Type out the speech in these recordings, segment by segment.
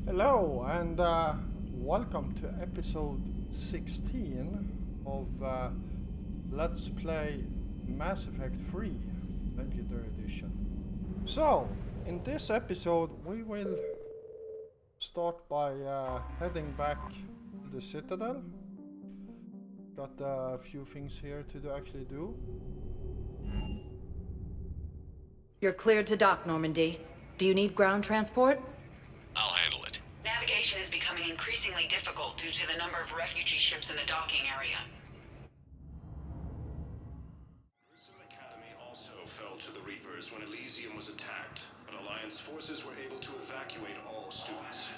Hello and welcome to episode 16 of Let's Play Mass Effect 3 Legendary Edition. So, in this episode we will start by heading back to the Citadel. Got a few things here to actually do. You're cleared to dock, Normandy. Do you need ground transport? I'll handle it. Navigation is becoming increasingly difficult due to the number of refugee ships in the docking area. Grissom Academy also fell to the Reapers when Elysium was attacked, but Alliance forces were able to evacuate all students.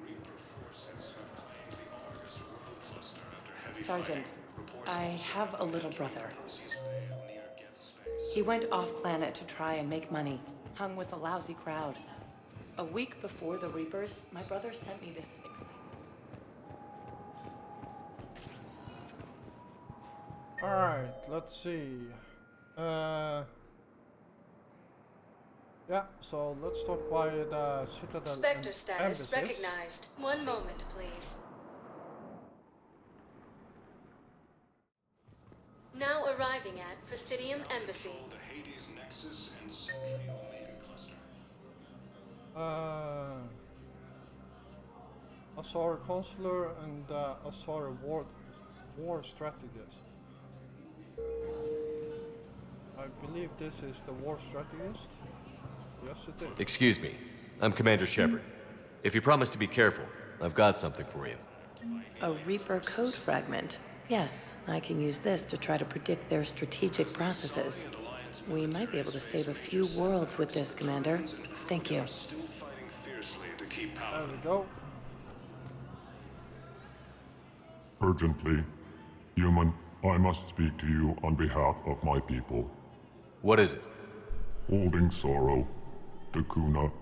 Reaper forces have claimed the Argus World Cluster after heavy Sergeant, fighting. Reports I also have a show little that brother. Ulysses failed near Geth Space. He went off-planet to try and make money, hung with a lousy crowd. A week before the Reapers, my brother sent me this Alright, let's see. Yeah, so let's start by the Citadel Spectre status Embassies. recognized. One moment, please. Now arriving at Presidium Embassy. The Hades Nexus and Sentry Omega Cluster. Asar Consular and Asar War Strategist. I believe this is the War Strategist. Yes, it is. Excuse me. I'm Commander Shepard. If you promise to be careful, I've got something for you. A Reaper code fragment. Yes, I can use this to try to predict their strategic processes. We might be able to save a few worlds with this, Commander. Thank you. Still fighting fiercely to keep There power. we go. Urgently, human, I must speak to you on behalf of my people. What is it? Holding sorrow, Dakuna,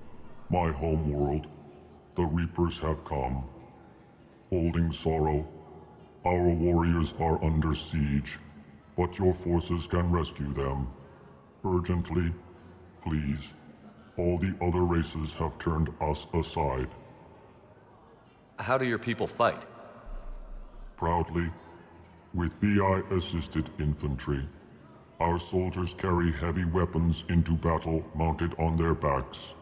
my home world, the Reapers have come. Holding sorrow, our warriors are under siege, but your forces can rescue them. Urgently, please. All the other races have turned us aside. How do your people fight? Proudly, with VI-assisted infantry. Our soldiers carry heavy weapons into battle mounted on their backs.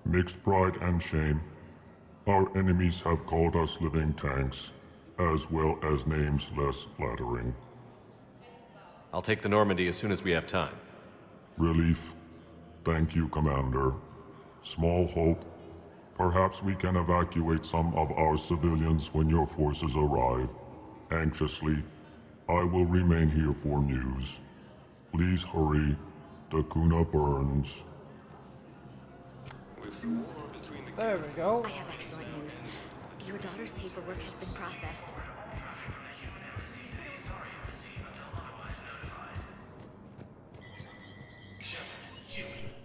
Mixed pride and shame, our enemies have called us living tanks, as well as names less flattering. I'll take the Normandy as soon as we have time. Relief. Thank you, Commander. Small hope. Perhaps we can evacuate some of our civilians when your forces arrive. Anxiously, I will remain here for news. Please hurry. Dakuna burns. With the war between the There we go. I have excellent news. Your daughter's paperwork has been processed.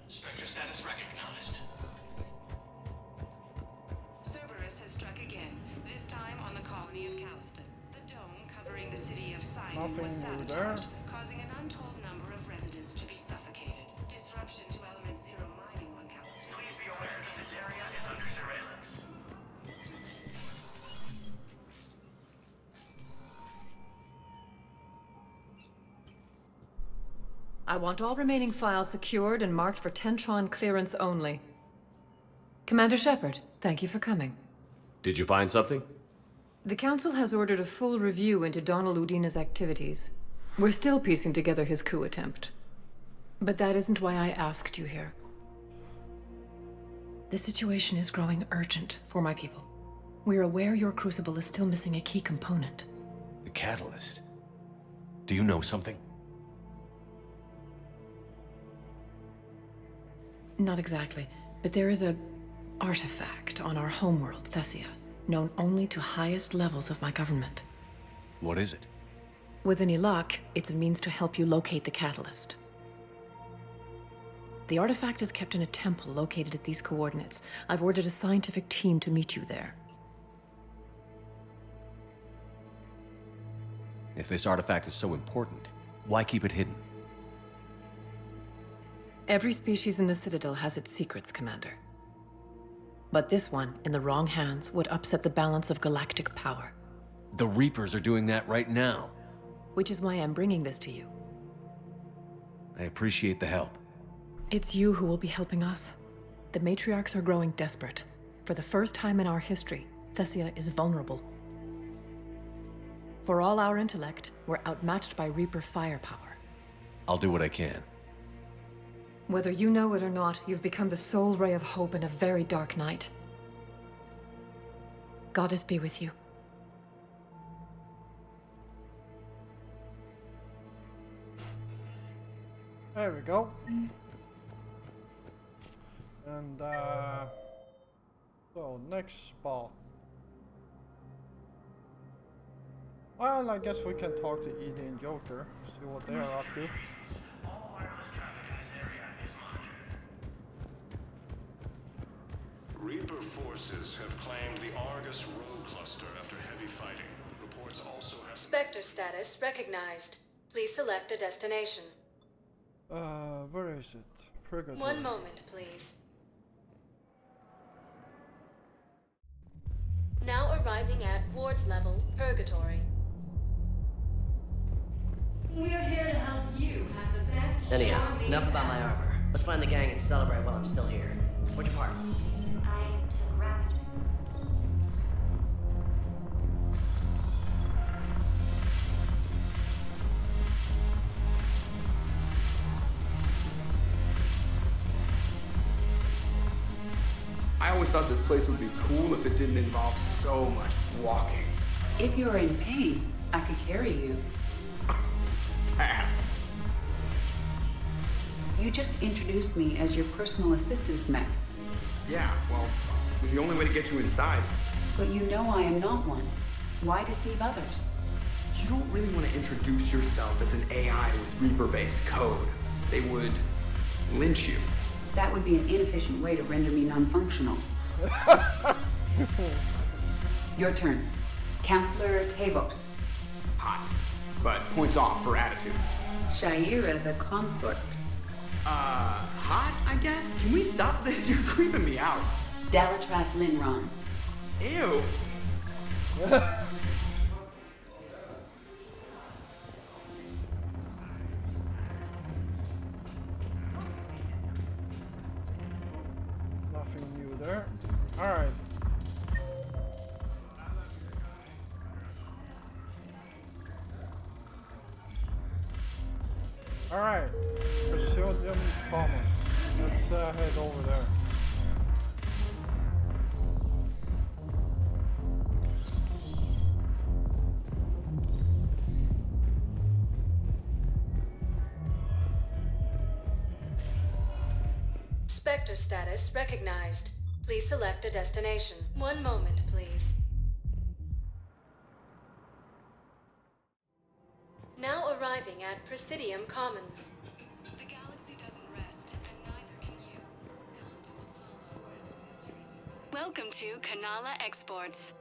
Spectre status recognized. Cerberus has struck again, this time on the colony of Calliston. The dome covering the city of Sidon was Nothing new there. sabotaged, causing an untold number of residents to be suffocated. Disruption to Element Zero mining on Calliston. Please be aware that this area is under surveillance. I want all remaining files secured and marked for Tentron clearance only. Commander Shepard, thank you for coming. Did you find something? The Council has ordered a full review into Donald Udina's activities. We're still piecing together his coup attempt. But that isn't why I asked you here. The situation is growing urgent for my people. We're aware your crucible is still missing a key component. The catalyst. Do you know something? Not exactly, but there is a artifact on our homeworld, Thessia, known only to highest levels of my government. What is it? With any luck, it's a means to help you locate the catalyst. The artifact is kept in a temple located at these coordinates. I've ordered a scientific team to meet you there. If this artifact is so important, why keep it hidden? Every species in the Citadel has its secrets, Commander. But this one, in the wrong hands, would upset the balance of galactic power. The Reapers are doing that right now. Which is why I'm bringing this to you. I appreciate the help. It's you who will be helping us. The matriarchs are growing desperate. For the first time in our history, Thessia is vulnerable. For all our intellect, we're outmatched by Reaper firepower. I'll do what I can. Whether you know it or not, you've become the sole ray of hope in a very dark night. Goddess be with you. There we go. And so next spot. Well, I guess we can talk to Edie and Joker, see what they are up to. Reaper forces have claimed the Argus road cluster after heavy fighting. Reports also have... Spectre status recognized. Please select a destination. Where is it? Purgatory. One moment, please. Now arriving at Ward's level, Purgatory. We're here to help you have the best. Anyhow, enough about my armor. Let's find the gang and celebrate while I'm still here. What'd you part? I took Raptor. I always thought this place would be cool if it didn't involve so much walking. If you're in pain, I could carry you. Pass. You just introduced me as your personal assistance mech. Yeah, well, it was the only way to get you inside. But you know I am not one. Why deceive others? You don't really want to introduce yourself as an AI with Reaper-based code. They would lynch you. That would be an inefficient way to render me non-functional. Your turn. Counselor Tavos. Hot, but points off for attitude. Shaira the consort. Hot, I guess? Can we stop this? You're creeping me out. Dalatras Linron. Ew. Nothing new there. Alright. Alright. Presidium Commons. Let's head over there. Spectre status recognized. Please select a destination. One moment, please. Now arriving at Presidium Commons. The galaxy doesn't rest, and neither can you. Welcome to Kanala Exports.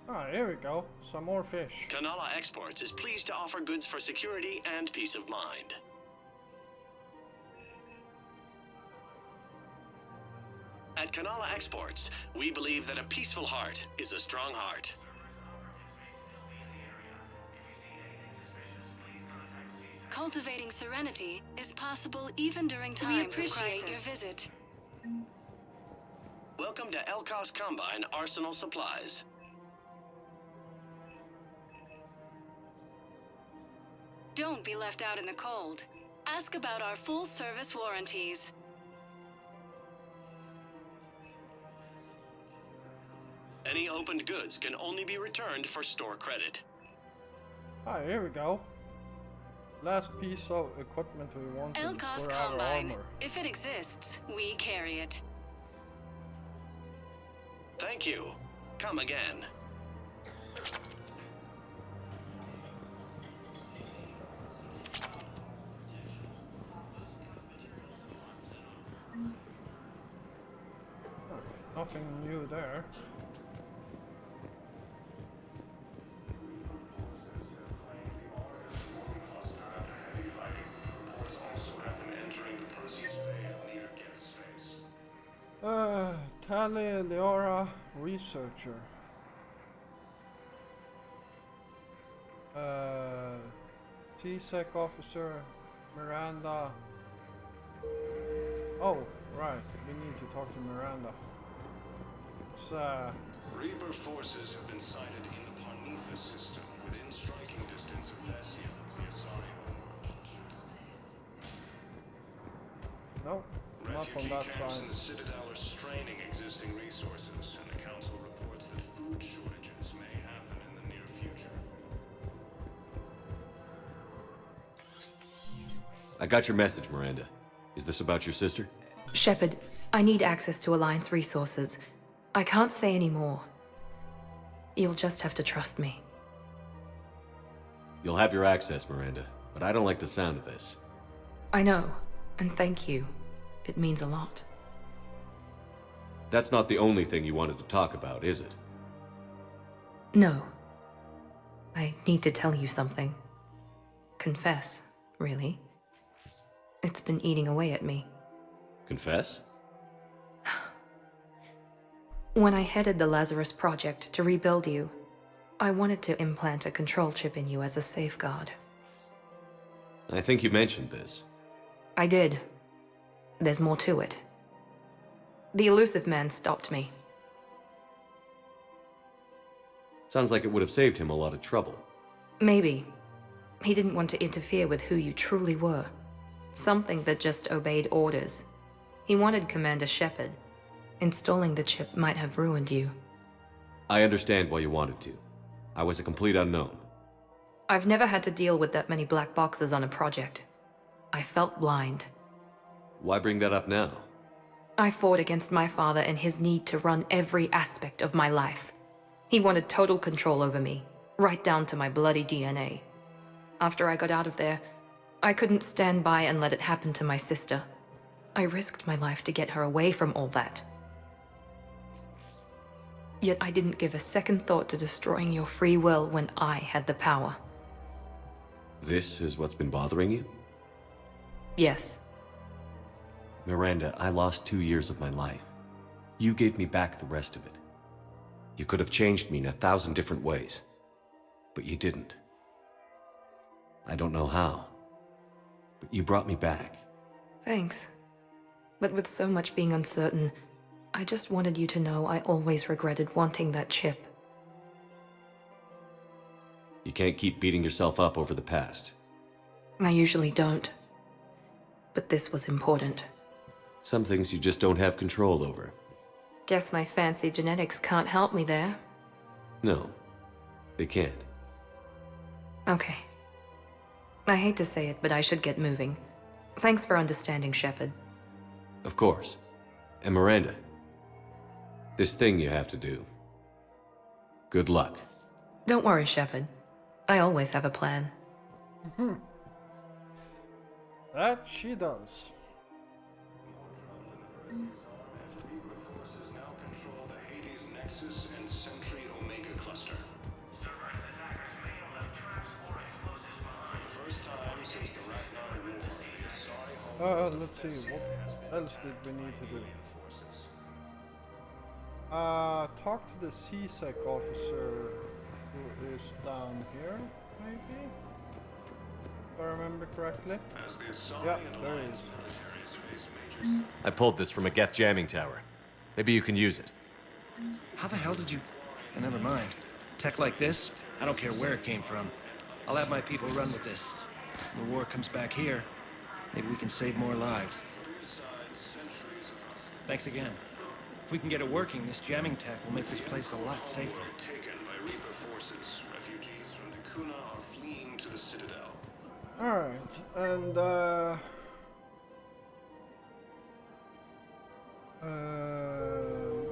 Ah, here we go. Some more fish. Kanala Exports is pleased to offer goods for security and peace of mind. At Kanala Exports, we believe that a peaceful heart is a strong heart. Cultivating serenity is possible even during times of crisis. We appreciate your visit. Welcome to Elkos Combine Arsenal Supplies. Don't be left out in the cold. Ask about our full-service warranties. Any opened goods can only be returned for store credit. Ah, here we go. Last piece of equipment we want Elkos for our Combine. armor. If it exists, we carry it. Thank you. Come again. Nothing new there. Tali Leora, researcher. TSEC officer, Miranda. Oh, right. We need to talk to Miranda. It's Reaper forces have been sighted in the Parnithus system, within striking distance of Thessia, the Asari homeworld. no, not on Refugee that camps side. in the Citadel are straining existing resources, and the Council reports that food shortages may happen in the near future. I got your message, Miranda. Is this about your sister? Shepard, I need access to Alliance resources. I can't say any more. You'll just have to trust me. You'll have your access, Miranda, but I don't like the sound of this. I know, and thank you. It means a lot. That's not the only thing you wanted to talk about, is it? No. I need to tell you something. Confess, really. It's been eating away at me. Confess? When I headed the Lazarus Project to rebuild you, I wanted to implant a control chip in you as a safeguard. I think you mentioned this. I did. There's more to it. The Illusive Man stopped me. Sounds like it would have saved him a lot of trouble. Maybe. He didn't want to interfere with who you truly were. Something that just obeyed orders. He wanted Commander Shepard. Installing the chip might have ruined you. I understand why you wanted to. I was a complete unknown. I've never had to deal with that many black boxes on a project. I felt blind. Why bring that up now? I fought against my father and his need to run every aspect of my life. He wanted total control over me, right down to my bloody DNA. After I got out of there, I couldn't stand by and let it happen to my sister. I risked my life to get her away from all that. Yet I didn't give a second thought to destroying your free will when I had the power. This is what's been bothering you? Yes. Miranda, I lost 2 years of my life. You gave me back the rest of it. You could have changed me in 1,000 different ways, but you didn't. I don't know how, but you brought me back. Thanks. But with so much being uncertain, I just wanted you to know I always regretted wanting that chip. You can't keep beating yourself up over the past. I usually don't. But this was important. Some things you just don't have control over. Guess my fancy genetics can't help me there. No, they can't. Okay. I hate to say it, but I should get moving. Thanks for understanding, Shepard. Of course. And Miranda, this thing you have to do. Good luck. Don't worry, Shepard. I always have a plan. That she does. Forces now control the Hades Nexus and Sentry Omega cluster. For the first time since the Ragnar War, the Asari Let's see, what else did we need to do? Talk to the CSEC officer who is down here, maybe? If I remember correctly. As the Asari Yeah, and there Alliance is. militaries face major I pulled this from a Geth jamming tower. Maybe you can use it. How the hell did you... Never mind. Tech like this, I don't care where it came from. I'll have my people run with this. When the war comes back here, maybe we can save more lives. Thanks again. If we can get it working, this jamming tech will make this place a lot safer. taken by Reaper forces. Refugees from Takuna are fleeing to the Citadel. Alright, and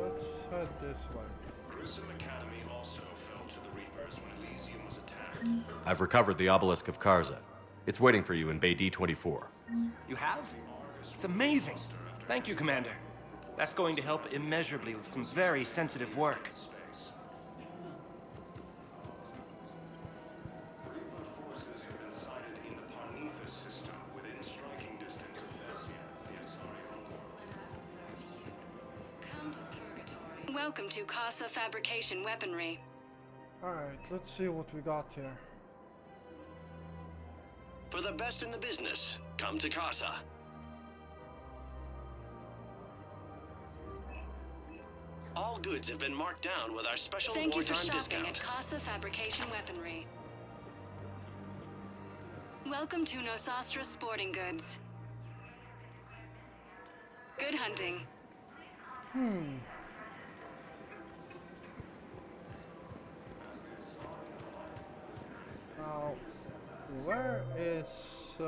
let's head this way. Grissom Academy also fell to the Reapers when Elysium was attacked. I've recovered the obelisk of Karza. It's waiting for you in Bay D24. You have? It's amazing. Thank you, Commander. That's going to help immeasurably with some very sensitive work. Forces have been sighted in the Parnithus system, within striking distance of Thessia, the Asari homeworld. Welcome to Casa Fabrication Weaponry. Alright, let's see what we got here. For the best in the business, come to Casa. All goods have been marked down with our special Thank you for wartime shopping discount. at Casa Fabrication Weaponry. Welcome to Nosastra Sporting Goods. Good hunting. Now, where is With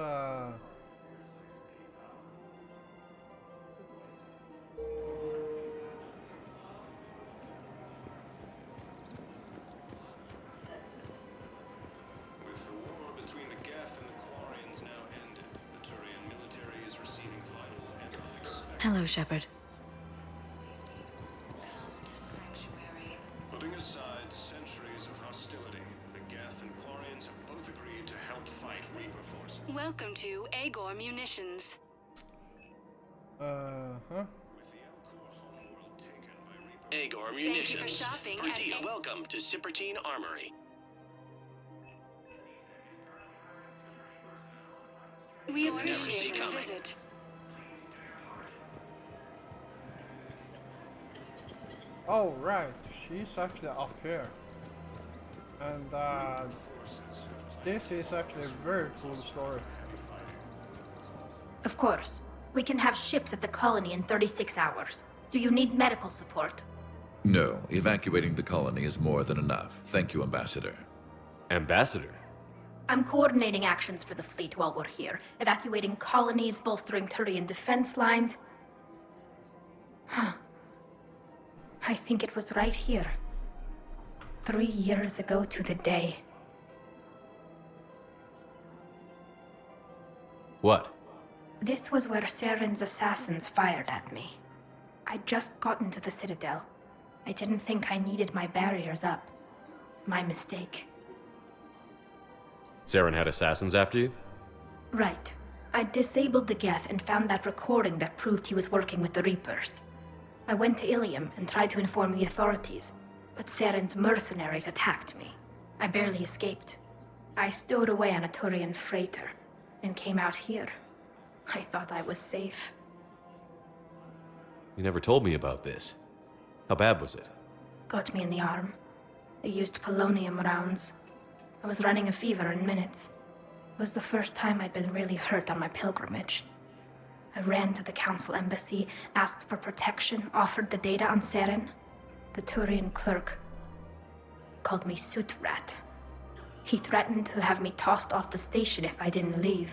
the war between the Geth and the Quarians now ended, the Turian military is receiving vital and unexpected. Hello, Shepard. Putting aside centuries of hostility, the Geth and Quarians have both agreed to help fight Reaper forces. Welcome to Agor Munitions. Agor Thank you Munitions. for shopping at Pretty welcome to Sippertine Armory. We appreciate your visit. Oh, right. She's actually up here. And this is actually a very cool story. Of course. We can have ships at the colony in 36 hours. Do you need medical support? No, evacuating the colony is more than enough. Thank you, Ambassador. Ambassador? I'm coordinating actions for the fleet while we're here. Evacuating colonies, bolstering Turian defense lines. I think it was right here. 3 years ago to the day. What? This was where Saren's assassins fired at me. I'd just gotten to the Citadel. I didn't think I needed my barriers up. My mistake. Saren had assassins after you? Right. I disabled the Geth and found that recording that proved he was working with the Reapers. I went to Ilium and tried to inform the authorities, but Saren's mercenaries attacked me. I barely escaped. I stowed away on a Turian freighter and came out here. I thought I was safe. You never told me about this. How bad was it? Got me in the arm. They used polonium rounds. I was running a fever in minutes. It was the first time I'd been really hurt on my pilgrimage. I ran to the Council embassy, asked for protection, offered the data on Saren. The Turian clerk called me Soot Rat. He threatened to have me tossed off the station if I didn't leave.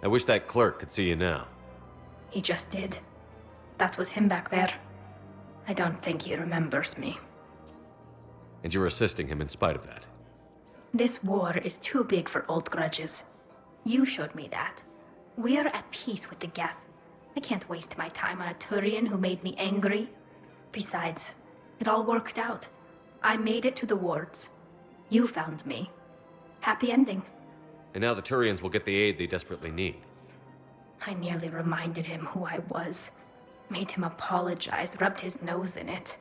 I wish that clerk could see you now. He just did. That was him back there. I don't think he remembers me. And you're assisting him in spite of that. This war is too big for old grudges. You showed me that. We're at peace with the Geth. I can't waste my time on a Turian who made me angry. Besides, it all worked out. I made it to the wards. You found me. Happy ending. And now the Turians will get the aid they desperately need. I nearly reminded him who I was. Made him apologize, rubbed his nose in it.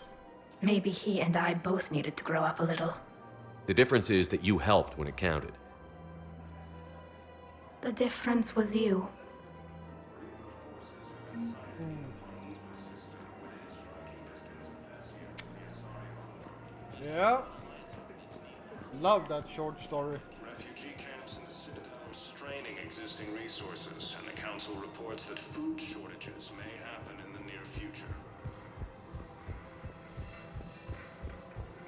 Maybe he and I both needed to grow up a little. The difference is that you helped when it counted. The difference was you. Yeah. Love that short story. Refugee camps in the Citadel are straining existing resources, and the Council reports that food shortages may happen in the near future.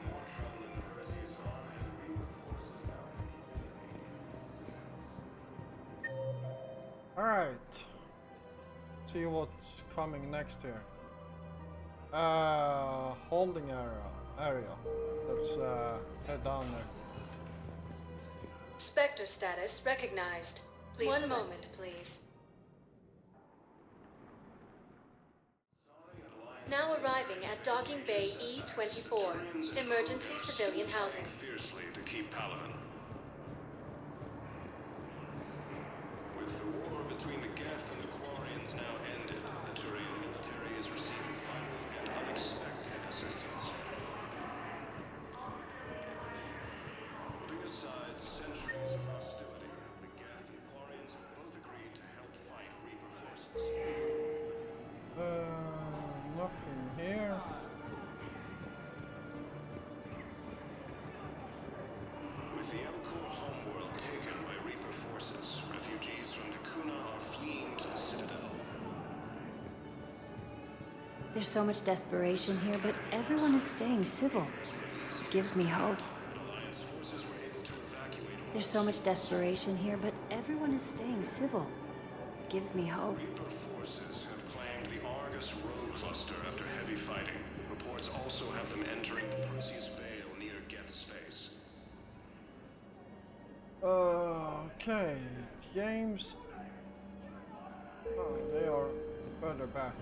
More trouble in the Perseus on as Reaper forces now. Alright. See what's coming next here. Holding area. Let's head down there. Spectre status recognized. Please One moment, please. Now arriving at Docking Bay E-24, emergency civilian housing. Fiercely to keep Palaven. With the war between the Geth and the Quarians now ended, the Turian military is receiving vital and unexpected assistance. There's so much desperation here, but everyone is staying civil. It gives me hope. There's so much desperation here, but everyone is staying civil. It gives me hope. Reaper forces have claimed the Argus Road Cluster after heavy fighting. Reports also have them entering the Perseus Vale near Geth's space. Okay, James. Oh, they are further back.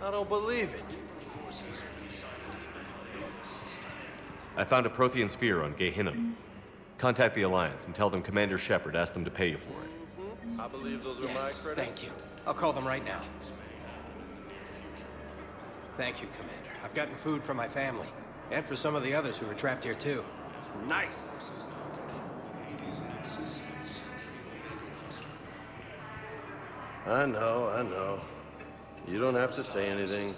I don't believe it. I found a Prothean sphere on Gehinnom. Contact the Alliance and tell them Commander Shepard asked them to pay you for it. I believe those are my Yes, credits. thank you. I'll call them right now. Thank you, Commander. I've gotten food for my family. And for some of the others who are trapped here, too. Nice. I know. You don't have to say anything,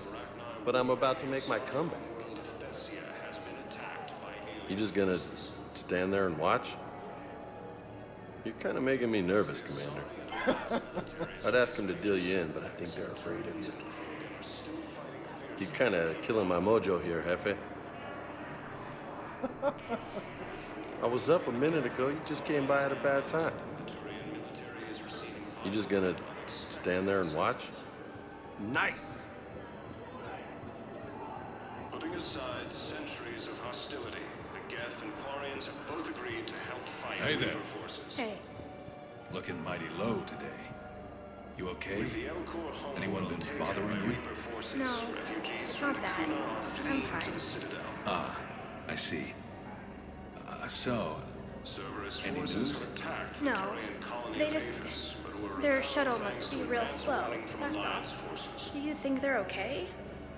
but I'm about to make my comeback. You just gonna stand there and watch? You're kind of making me nervous, Commander. I'd ask them to deal you in, but I think they're afraid of you. You're kind of killing my mojo here, Jefe. I was up a minute ago. You just came by at a bad time. You just gonna stand there and watch? Nice! Putting aside centuries of hostility, the Geth and Quarians have both agreed to help fight Hey there. Reaper forces. Hey. Looking mighty low today. You okay? With the Elcor home Anyone been taken bothering by you? Reaper forces, No, refugees it's from not that. Dakuna are I'm fleeing fine. to the Citadel. Ah, I see. So, Cerberus any forces news? have attacked No, the Turian colony they of just... Avis, but were Their repelled shuttle thanks must to be real advance slow, warning from that's all. Alliance forces. Do you think they're okay?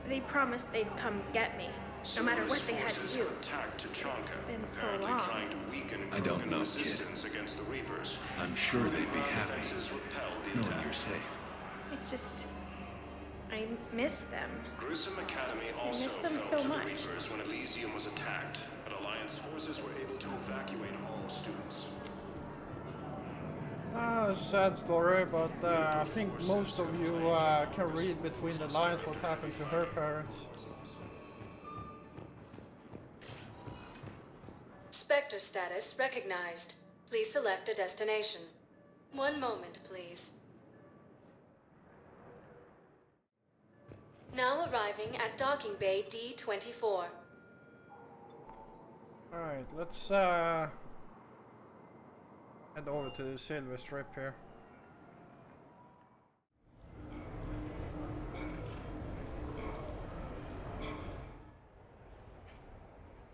They promised they'd come get me, no matter what they had to Cerberus do. have attacked Tachanka, It's been so apparently long. trying to weaken I don't Krogan know, kid. resistance against the Reapers. I'm sure they'd be Ground happy defenses repelled the knowing attack. you're safe. It's just... I miss them. Grissom Academy I also miss them fell so to much. the Reapers when Elysium was attacked, but Alliance forces were able to evacuate all students. Sad story, but I think most of you can read between the lines what happened to her parents. Spectre status recognized. Please select a destination. One moment, please. Now arriving at Docking Bay D-24. Alright, let's head over to the Silver Strip here.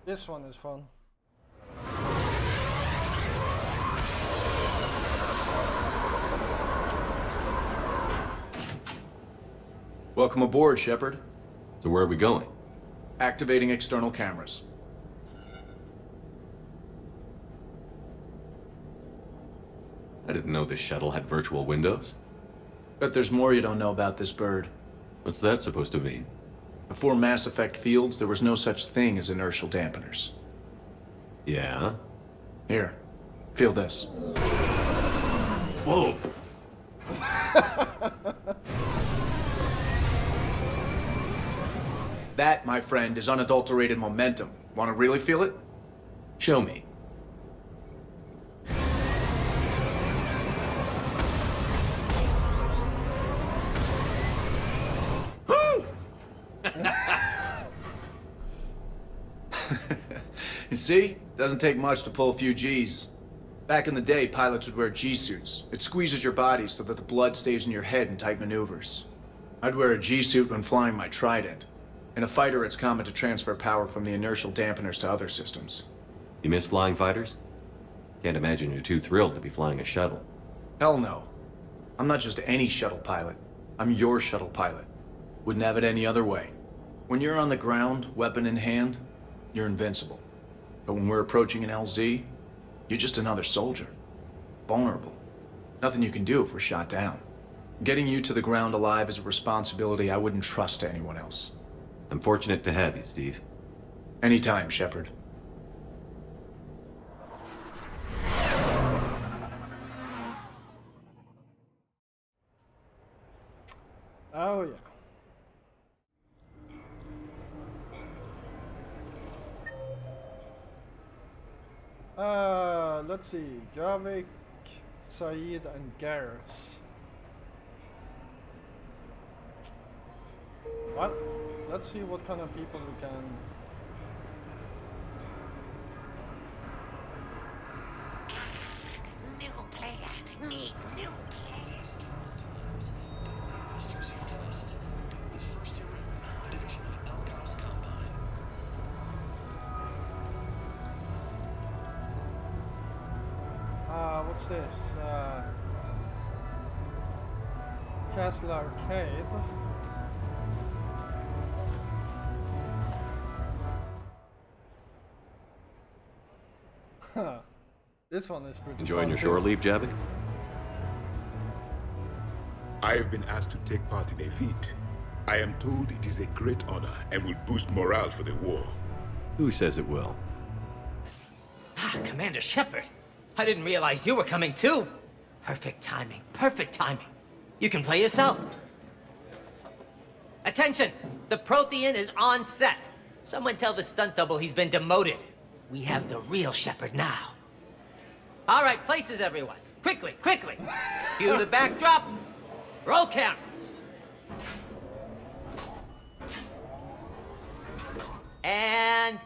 This one is fun. Welcome aboard, Shepard. So where are we going? Activating external cameras. I didn't know this shuttle had virtual windows. Bet there's more you don't know about this bird. What's that supposed to mean? Before Mass Effect Fields, there was no such thing as inertial dampeners. Yeah? Here, feel this. Whoa! That, my friend, is unadulterated momentum. Want to really feel it? Show me. You see? Doesn't take much to pull a few G's. Back in the day, pilots would wear G-suits. It squeezes your body so that the blood stays in your head in tight maneuvers. I'd wear a G-suit when flying my Trident. In a fighter, it's common to transfer power from the inertial dampeners to other systems. You miss flying fighters? Can't imagine you're too thrilled to be flying a shuttle. Hell no. I'm not just any shuttle pilot. I'm your shuttle pilot. Wouldn't have it any other way. When you're on the ground, weapon in hand, you're invincible. But when we're approaching an LZ, you're just another soldier. Vulnerable. Nothing you can do if we're shot down. Getting you to the ground alive is a responsibility I wouldn't trust to anyone else. I'm fortunate to have you, Steve. Anytime, Shepard. Oh yeah. Let's see. Javik, Saeed, and Garrus. Well, let's see what kind of people we can. New player. Need new What's this? Castle Arcade. This one is pretty Enjoying fun your too. shore leave, Javik? I have been asked to take part in a feat. I am told it is a great honor and will boost morale for the war. Who says it will? Commander Shepard, I didn't realize you were coming too. Perfect timing, perfect timing. You can play yourself. Attention, the Prothean is on set. Someone tell the stunt double he's been demoted. We have the real Shepard now. All right, places everyone. Quickly, quickly. Cue the backdrop. Roll cameras. And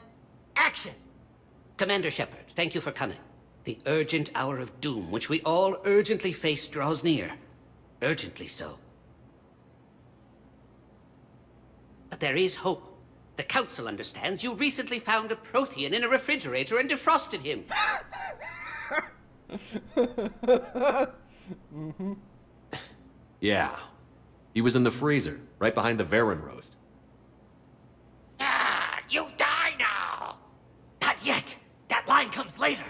action. Commander Shepard, thank you for coming. The urgent hour of doom, which we all urgently face, draws near. Urgently so. But there is hope. The Council understands you recently found a Prothean in a refrigerator and defrosted him. Mm-hmm. Yeah. He was in the freezer, right behind the Varen roast. You die now! Not yet! That line comes later!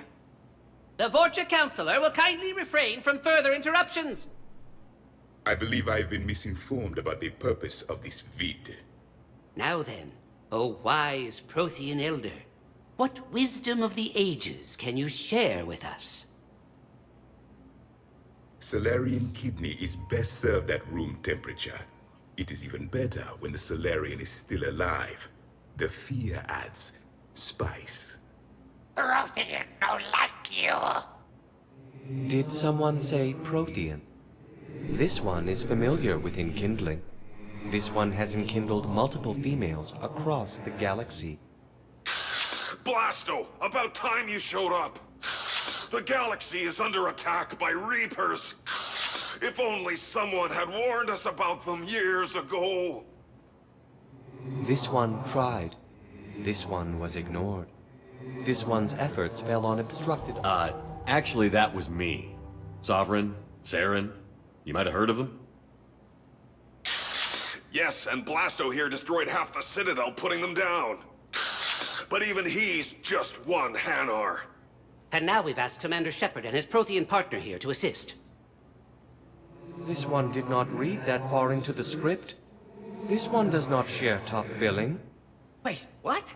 The Vorcha Counselor will kindly refrain from further interruptions. I believe I have been misinformed about the purpose of this vid. Now then, O wise Prothean Elder, what wisdom of the ages can you share with us? Salarian kidney is best served at room temperature. It is even better when the Salarian is still alive. The fear adds spice. Prothean don't like you! Did someone say Prothean? This one is familiar with enkindling. This one has enkindled multiple females across the galaxy. Blasto! About time you showed up! The galaxy is under attack by Reapers! If only someone had warned us about them years ago! This one tried. This one was ignored. This one's efforts fell on obstructed... Actually, that was me. Sovereign, Saren, you might have heard of them? Yes, and Blasto here destroyed half the Citadel, putting them down. But even he's just one Hanar. And now we've asked Commander Shepard and his Prothean partner here to assist. This one did not read that far into the script. This one does not share top billing. Wait, what?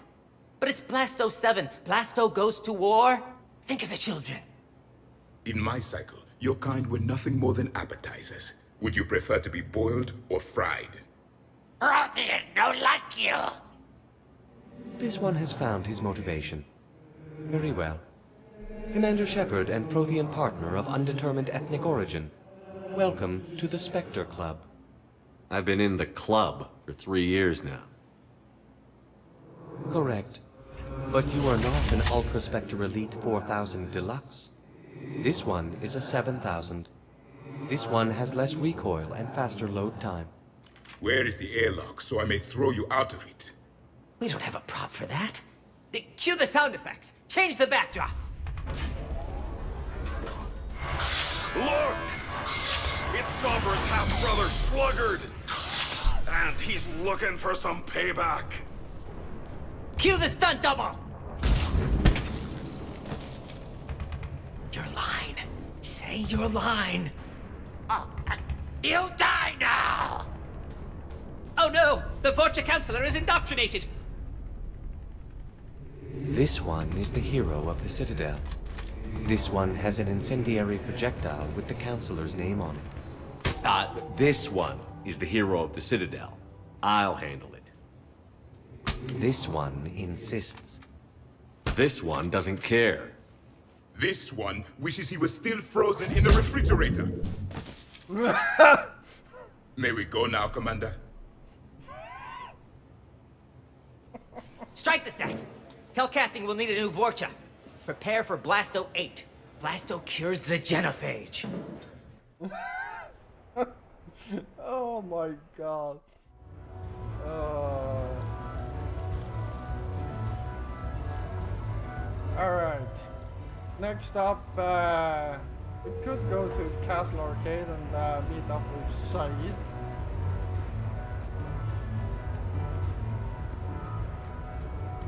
But it's Blasto 7. Blasto goes to war? Think of the children. In my cycle, your kind were nothing more than appetizers. Would you prefer to be boiled or fried? Prothean don't like you! This one has found his motivation. Very well. Commander Shepard and Prothean partner of undetermined ethnic origin. Welcome to the Spectre Club. I've been in the club for 3 years now. Correct. But you are not an Ultra Spectre Elite 4000 Deluxe. This one is a 7000. This one has less recoil and faster load time. Where is the airlock so I may throw you out of it? We don't have a prop for that. Cue the sound effects. Change the backdrop. Look! It's Sovereign's half-brother, Sluggard! And he's looking for some payback. Cue the stunt double! Your line. Say your line. You die now! Oh no! The Vorcha Counselor is indoctrinated! This one is the hero of the Citadel. This one has an incendiary projectile with the Counselor's name on it. This one is the hero of the Citadel. I'll handle it. This one insists. This one doesn't care. This one wishes he was still frozen in the refrigerator. May we go now, Commander? Strike the set! Telcasting will need a new Vorcha. Prepare for Blasto 8. Blasto cures the genophage. Oh my god. Alright. Next up, we could go to Castle Arcade and meet up with Said.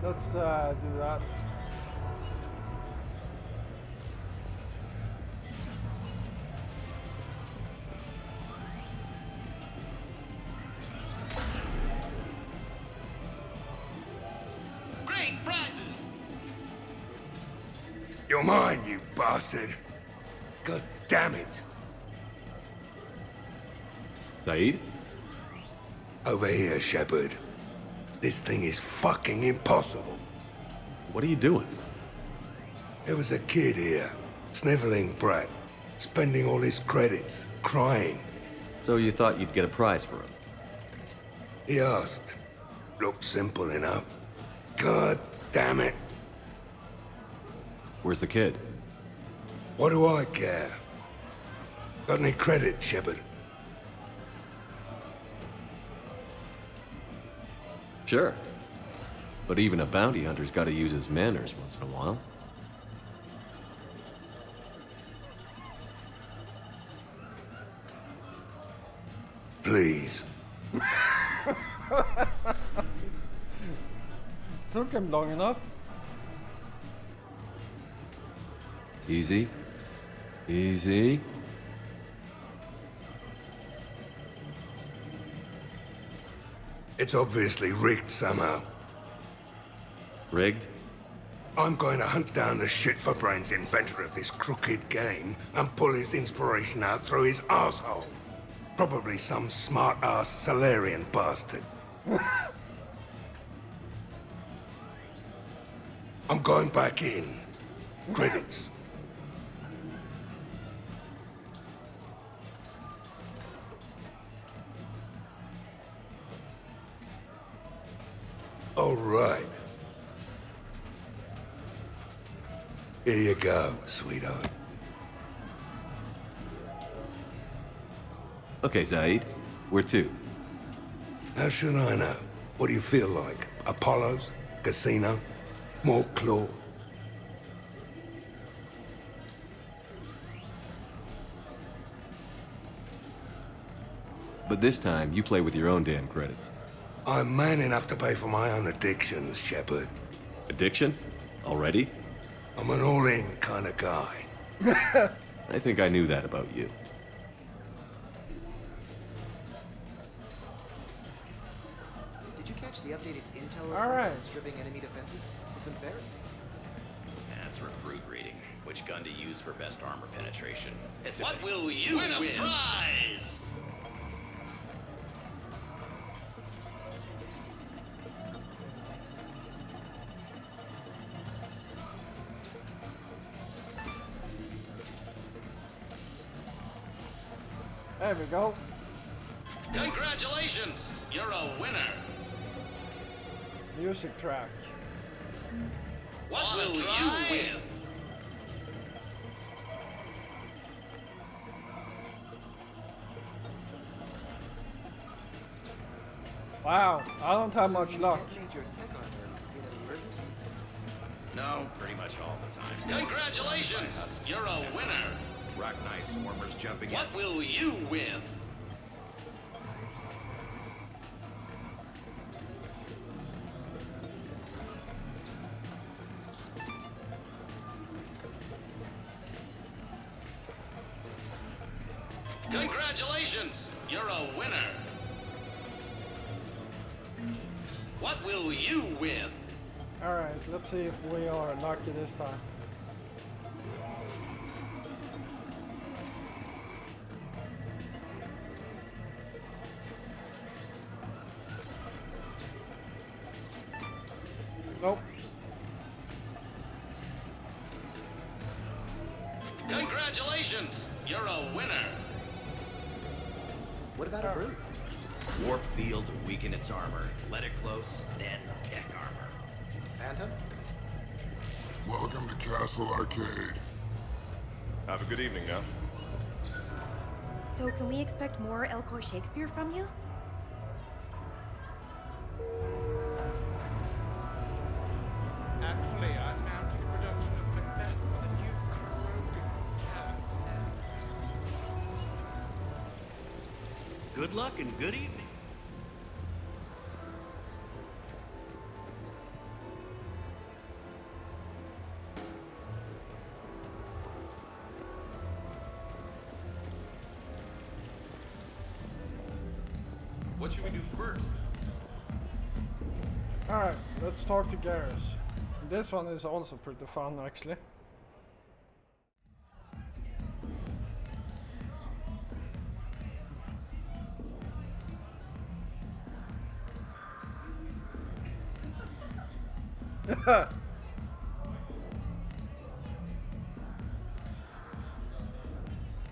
Let's do that. Great prizes! You're mine, you bastard. God damn it. Said? Over here, Shepard. This thing is fucking impossible. What are you doing? There was a kid here, sniveling brat, spending all his credits, crying. So you thought you'd get a prize for him? He asked. Looked simple enough. God damn it. Where's the kid? What do I care? Got any credit, Shepard? Sure. But even a bounty hunter's got to use his manners once in a while. Please. Took him long enough. Easy. Easy. It's obviously rigged somehow. Rigged? I'm going to hunt down the shit-for-brains inventor of this crooked game and pull his inspiration out through his asshole. Probably some smart-ass Salarian bastard. I'm going back in. Credits. All right. Here you go, sweetheart. Okay, Said. Where to? How should I know? What do you feel like? Apollo's? Casino? More claw? But this time, you play with your own damn credits. I'm man enough to pay for my own addictions, Shepard. Addiction? Already? I'm an all-in kind of guy. I think I knew that about you. Did you catch the updated intel All right. stripping enemy defenses? It's embarrassing. That's recruit reading. Which gun to use for best armor penetration. What will you win? A prize! There we go. Congratulations! You're a winner! Music track. What will you win? Wow, I don't have much luck. No, pretty much all the time. Congratulations! You're a winner! Rock Knight Swarmers jumping in. What will you win? Congratulations! You're a winner! What will you win? Alright, let's see if we are lucky this time. Nope. Congratulations! You're a winner! What about a brute? Warp field to weaken its armor. Let it close, then tech armor. Phantom? Welcome to Castle Arcade. Have a good evening now. So can we expect more Elcoy Shakespeare from you? Actually, I'm mounting a production of Macbeth for the new Krogan talent. Good luck and good evening. What should we do first? Alright, let's talk to Garrus. This one is also pretty fun, actually.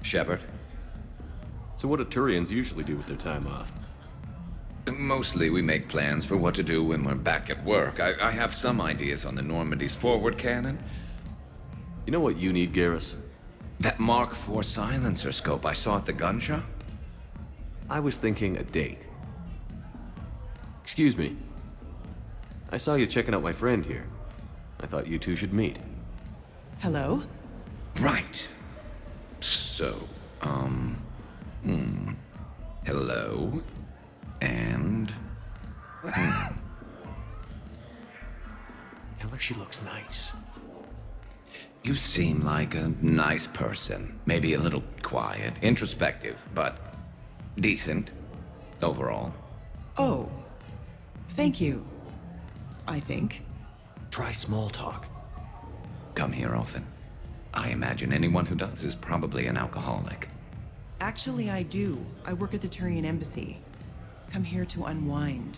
Shepard. So what do Turians usually do with their time off? Mostly we make plans for what to do when we're back at work. I have some ideas on the Normandy's forward cannon. You know what you need, Garrus? That Mark IV silencer scope I saw at the gun shop? I was thinking a date. Excuse me. I saw you checking out my friend here. I thought you two should meet. Hello? Right. So, hello. And... Tell her she looks nice. You seem like a nice person. Maybe a little quiet, introspective, but decent overall. Oh. Thank you. I think. Try small talk. Come here often. I imagine anyone who does is probably an alcoholic. Actually, I do. I work at the Turian embassy. Come here to unwind.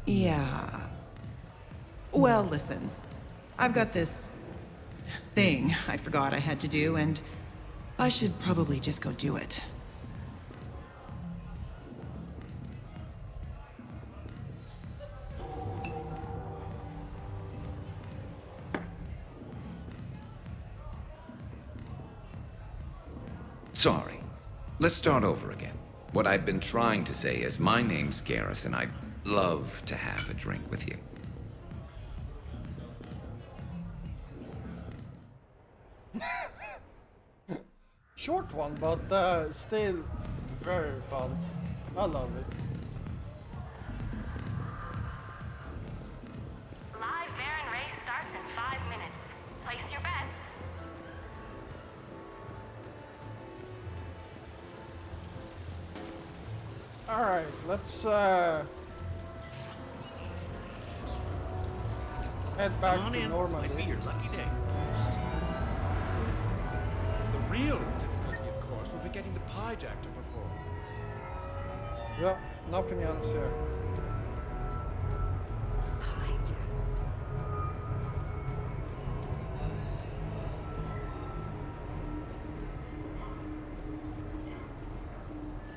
Yeah. Well, listen. I've got this thing I forgot I had to do, and I should probably just go do it. Sorry. Let's start over again. What I've been trying to say is my name's Garrus, and I'd love to have a drink with you. Short one, but still very fun. I love it. Live Baron race starts in 5 minutes. Place your bets. Alright, let's head back to Normandy. Might be your lucky day. The real difficulty, of course, will be getting the Pyjack to perform. Yeah, nothing else here.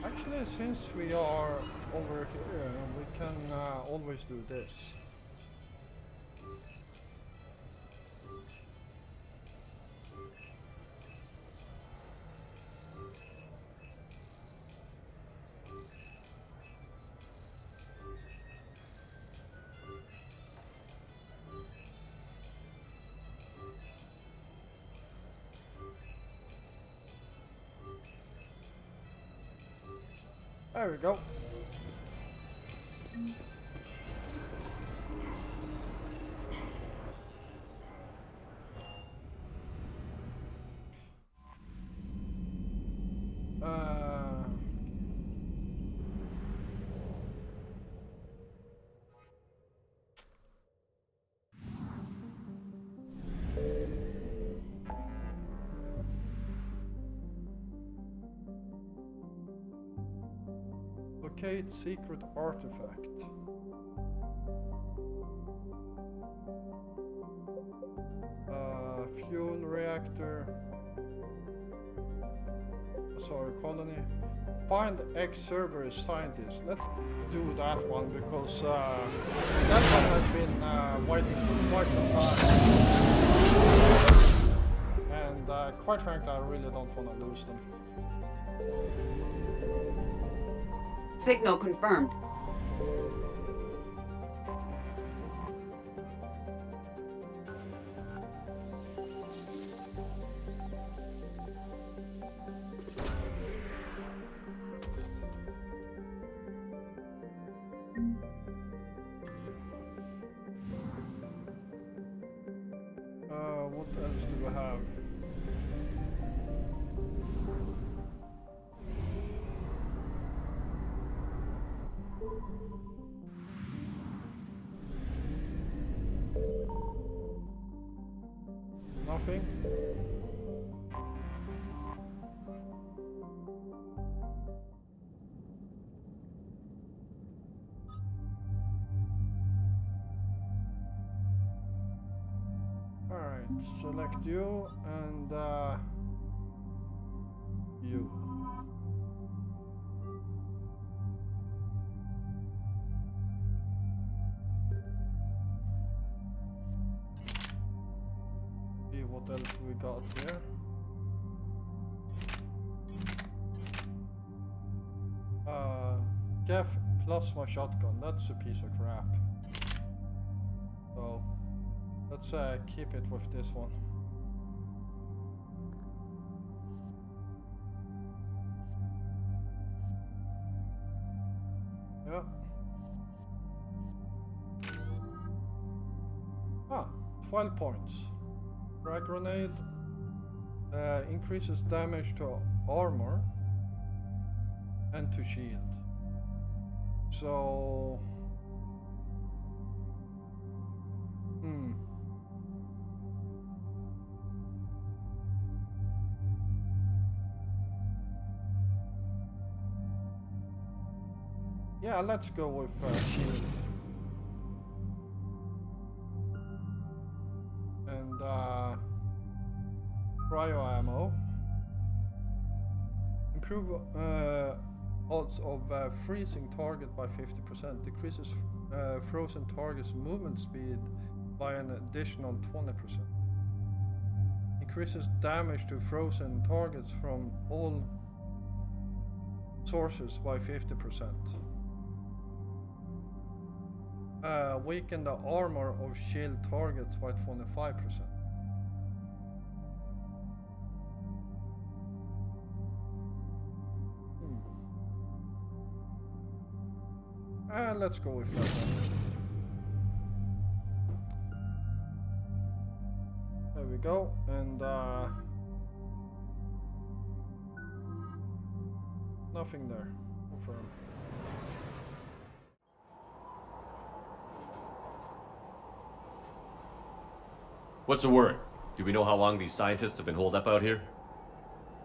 Actually, since we are over here, we can always do this. There we go. Locate secret artifact. Fuel reactor. Sorry, colony. Find ex-Cerberus scientist. Let's do that one because that one has been waiting for quite some time. And quite frankly, I really don't want to lose them. Signal confirmed. What else do we have? Nothing. Alright, select you and you. See what else we got here. Gef plasma shotgun, that's a piece of crap. So let's keep it with this one. Yeah. Ah, 12 points. Frag grenade increases damage to armor and to shield. So yeah, let's go with shield. And cryo ammo. Improve odds of freezing target by 50%. Decreases frozen target's movement speed by an additional 20%. Increases damage to frozen targets from all sources by 50%. Weaken the armor of shield targets by 25%. Let's go with that one. There we go, and nothing there. Confirm. What's the word? Do we know how long these scientists have been holed up out here?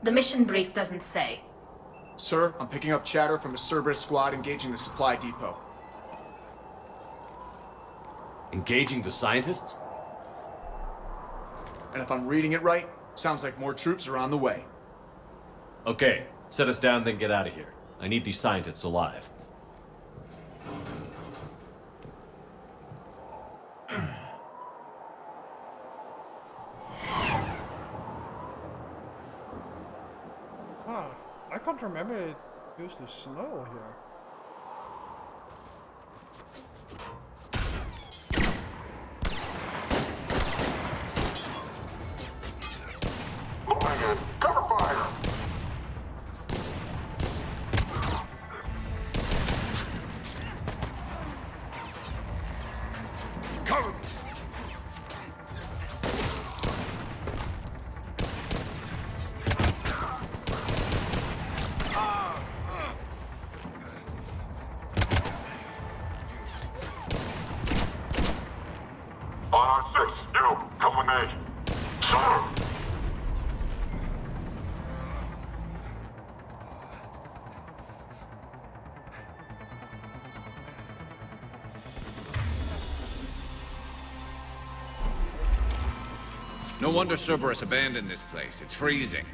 The mission brief doesn't say. Sir, I'm picking up chatter from a Cerberus squad engaging the supply depot. Engaging the scientists? And if I'm reading it right, sounds like more troops are on the way. Okay, set us down, then get out of here. I need these scientists alive. I can't remember it used to snow here. Moving in. Cover fire. Cover. On R6, you, come with me. Sir! No wonder Cerberus abandoned this place. It's freezing.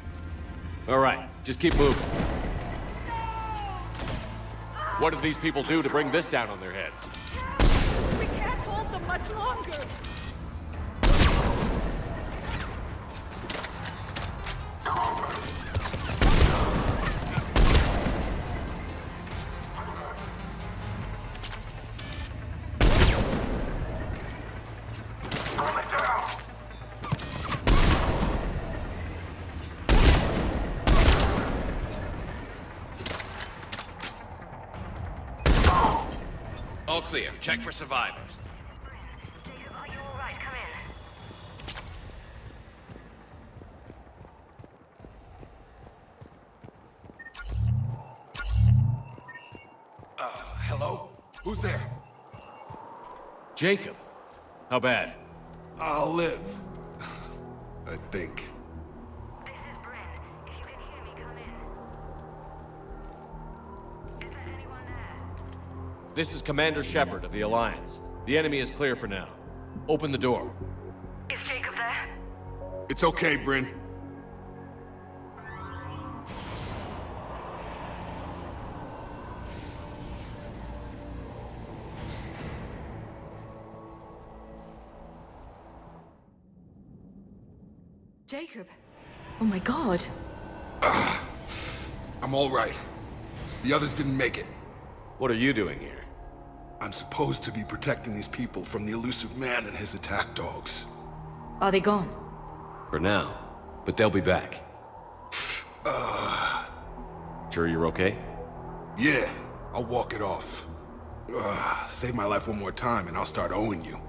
All right, just keep moving. What did these people do to bring this down on their heads? We can't hold them much longer. All clear. Check for survivors. Jacob, are you alright? Come in. Hello? Who's there? Jacob. How bad? I'll live. I think. This is Bryn. If you can hear me, come in. Is there anyone there? This is Commander Shepard of the Alliance. The enemy is clear for now. Open the door. Is Jacob there? It's okay, Bryn. Jacob. Oh my god. I'm all right. The others didn't make it. What are you doing here? I'm supposed to be protecting these people from the elusive man and his attack dogs. Are they gone? For now. But they'll be back. Sure you're okay? Yeah, I'll walk it off. Save my life one more time and I'll start owing you.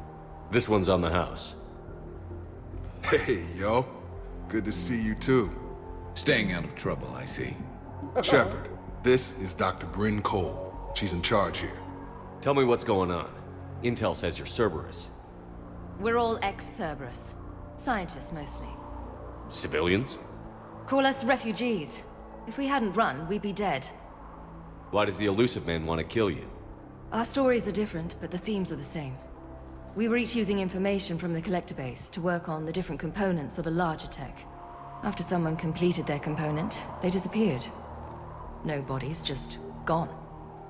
This one's on the house. Hey, yo. Good to see you too. Staying out of trouble, I see. Shepard, this is Dr. Bryn Cole. She's in charge here. Tell me what's going on. Intel says you're Cerberus. We're all ex-Cerberus. Scientists, mostly. Civilians? Call us refugees. If we hadn't run, we'd be dead. Why does the elusive man want to kill you? Our stories are different, but the themes are the same. We were each using information from the Collector base to work on the different components of a larger tech. After someone completed their component, they disappeared. No bodies, just gone.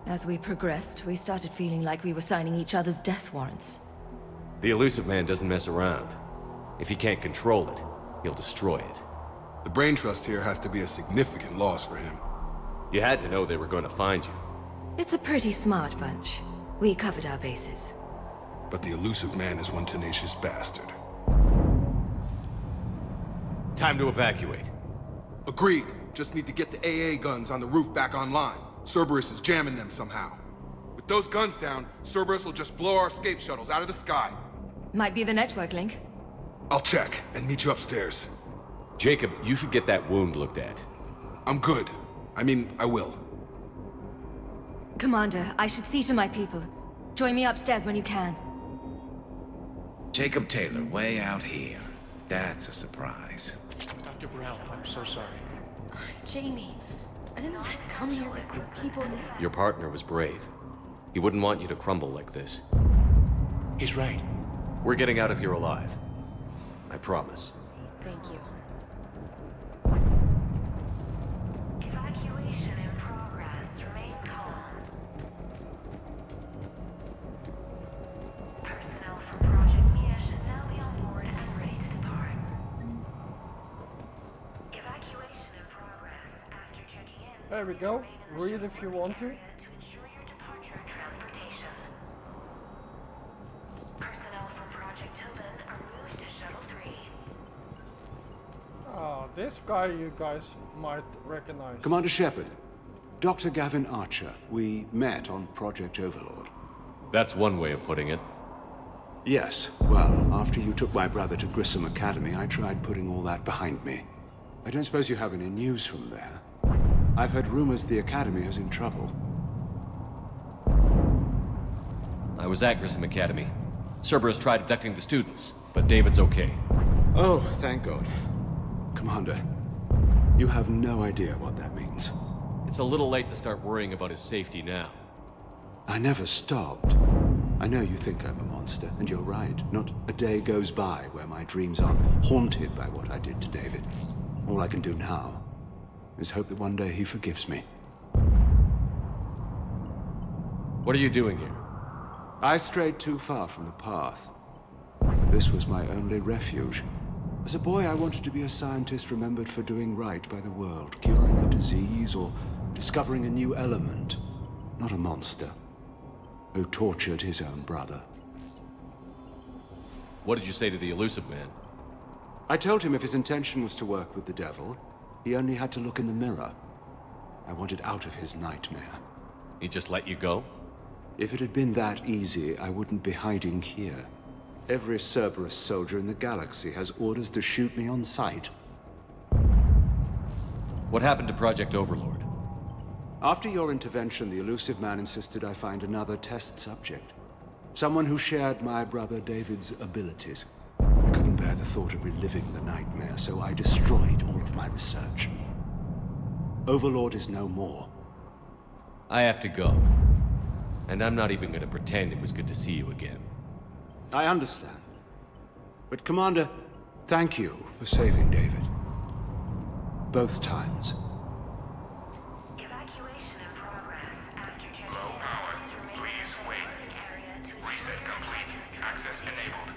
As we progressed, we started feeling like we were signing each other's death warrants. The elusive man doesn't mess around. If he can't control it, he'll destroy it. The brain trust here has to be a significant loss for him. You had to know they were going to find you. It's a pretty smart bunch. We covered our bases. But the elusive man is one tenacious bastard. Time to evacuate. Agreed. Just need to get the AA guns on the roof back online. Cerberus is jamming them somehow. With those guns down, Cerberus will just blow our escape shuttles out of the sky. Might be the network link. I'll check and meet you upstairs. Jacob, you should get that wound looked at. I'm good. I mean, I will. Commander, I should see to my people. Join me upstairs when you can. Jacob Taylor, way out here. That's a surprise. Dr. Brown, I'm so sorry. Jamie, I didn't want to come here with these people. Your partner was brave. He wouldn't want you to crumble like this. He's right. We're getting out of here alive. I promise. Thank you. Evacuation in progress. Remain calm. Personnel from Project Mia should now be on board and ready to depart. Evacuation in progress. After checking in, There we go. Read if you want to. to ensure your departure and transportation. Personnel from Project Tobin are moved to Shuttle 3. This guy you guys might recognize. Commander Shepard, Dr. Gavin Archer. We met on Project Overlord. That's one way of putting it. Yes, well, after you took my brother to Grissom Academy, I tried putting all that behind me. I don't suppose you have any news from there. I've heard rumors the Academy is in trouble. I was at Grissom Academy. Cerberus tried abducting the students, but David's okay. Oh, thank God. Commander, you have no idea what that means. It's a little late to start worrying about his safety now. I never stopped. I know you think I'm a monster, and you're right. Not a day goes by where my dreams aren't haunted by what I did to David. All I can do now is hope that one day he forgives me. What are you doing here? I strayed too far from the path. This was my only refuge. As a boy, I wanted to be a scientist remembered for doing right by the world, curing a disease or discovering a new element, not a monster who tortured his own brother. What did you say to the Illusive Man? I told him if his intention was to work with the devil, he only had to look in the mirror. I wanted out of his nightmare. He just let you go? If it had been that easy, I wouldn't be hiding here. Every Cerberus soldier in the galaxy has orders to shoot me on sight. What happened to Project Overlord? After your intervention, the Illusive Man insisted I find another test subject. Someone who shared my brother David's abilities. I couldn't bear the thought of reliving the nightmare, so I destroyed all of my research. Overlord is no more. I have to go. And I'm not even gonna pretend it was good to see you again. I understand. But Commander, thank you for saving David. Both times. Evacuation in progress. After checking items remaining in the target area to Reset complete. Access enabled.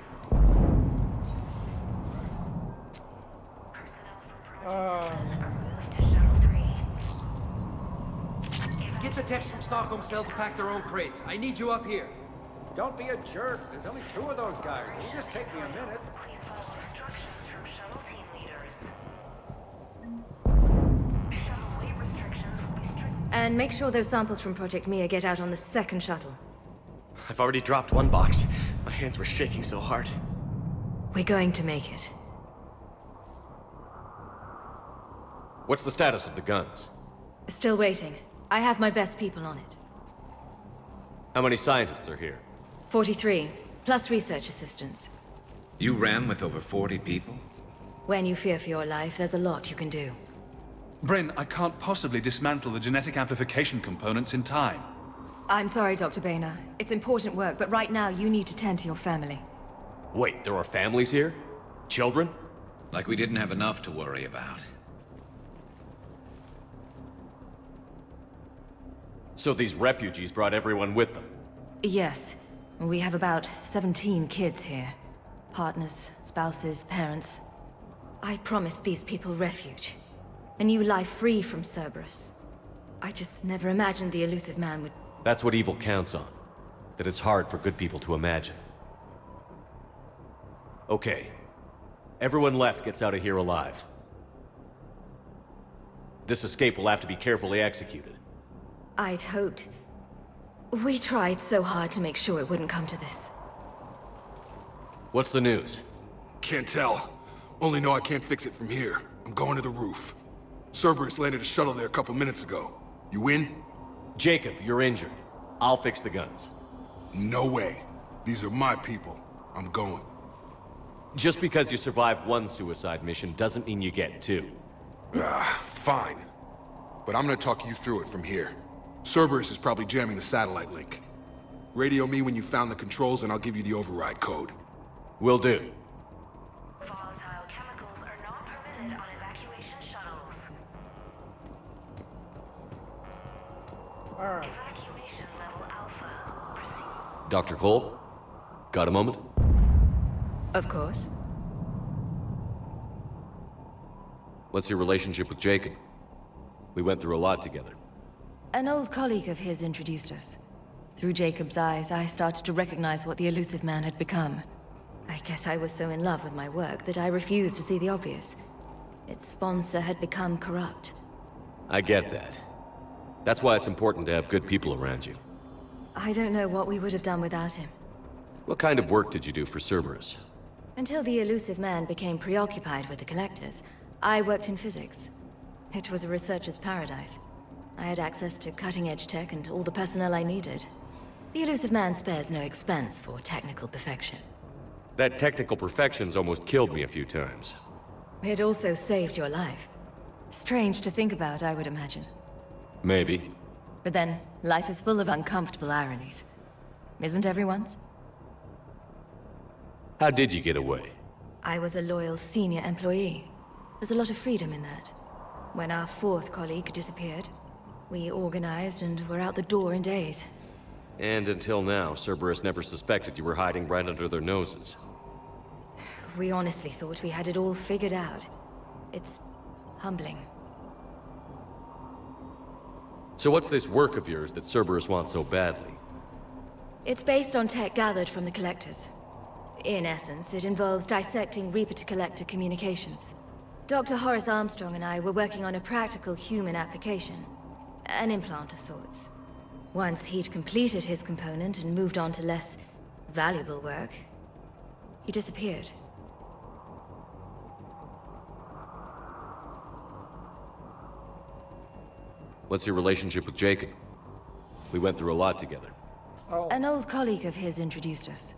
Get the techs from Stockholm Cell to pack their own crates. I need you up here. Don't be a jerk. There's only 2 of those guys. It'll just take me a minute. Please follow instructions from shuttle team leaders. Shuttle weight restrictions will be strict. And make sure those samples from Project Mia get out on the second shuttle. I've already dropped one box. My hands were shaking so hard. We're going to make it. What's the status of the guns? Still waiting. I have my best people on it. How many scientists are here? 43, plus research assistants. You ran with over 40 people? When you fear for your life, there's a lot you can do. Bryn, I can't possibly dismantle the genetic amplification components in time. I'm sorry, Dr. Boehner. It's important work, but right now you need to tend to your family. Wait, there are families here? Children? Like we didn't have enough to worry about. So these refugees brought everyone with them? Yes. We have about 17 kids here. Partners, spouses, parents. I promised these people refuge. A new life free from Cerberus. I just never imagined the Illusive Man would... That's what evil counts on. That it's hard for good people to imagine. Okay. Everyone left gets out of here alive. This escape will have to be carefully executed. I'd hoped. We tried so hard to make sure it wouldn't come to this. What's the news? Can't tell. Only know I can't fix it from here. I'm going to the roof. Cerberus landed a shuttle there a couple minutes ago. You in? Jacob, you're injured. I'll fix the guns. No way. These are my people. I'm going. Just because you survived one suicide mission doesn't mean you get 2. Fine. But I'm gonna talk you through it from here. Cerberus is probably jamming the satellite link. Radio me when you found the controls and I'll give you the override code. Will do. Volatile chemicals are not permitted on evacuation shuttles. Alright. Evacuation level Alpha. Dr. Cole? Got a moment? Of course. What's your relationship with Jacob? We went through a lot together. An old colleague of his introduced us. Through Jacob's eyes, I started to recognize what the Illusive Man had become. I guess I was so in love with my work that I refused to see the obvious. Its sponsor had become corrupt. I get that. That's why it's important to have good people around you. I don't know what we would have done without him. What kind of work did you do for Cerberus? Until the Illusive Man became preoccupied with the Collectors, I worked in physics. It was a researcher's paradise. I had access to cutting-edge tech and all the personnel I needed. The Illusive Man spares no expense for technical perfection. That technical perfection's almost killed me a few times. It also saved your life. Strange to think about, I would imagine. Maybe. But then, life is full of uncomfortable ironies. isn't everyone's? How did you get away? I was a loyal senior employee. There's a lot of freedom in that. When our fourth colleague disappeared, we organized and were out the door in days. And until now, Cerberus never suspected you were hiding right under their noses. We honestly thought we had it all figured out. It's humbling. So what's this work of yours that Cerberus wants so badly? It's based on tech gathered from the Collectors. In essence, it involves dissecting Reaper-to-Collector communications. Dr. Horace Armstrong and I were working on a practical human application. An implant of sorts. Once he'd completed his component and moved on to less valuable work, he disappeared. What's your relationship with Jacob? We went through a lot together. An old colleague of his introduced us.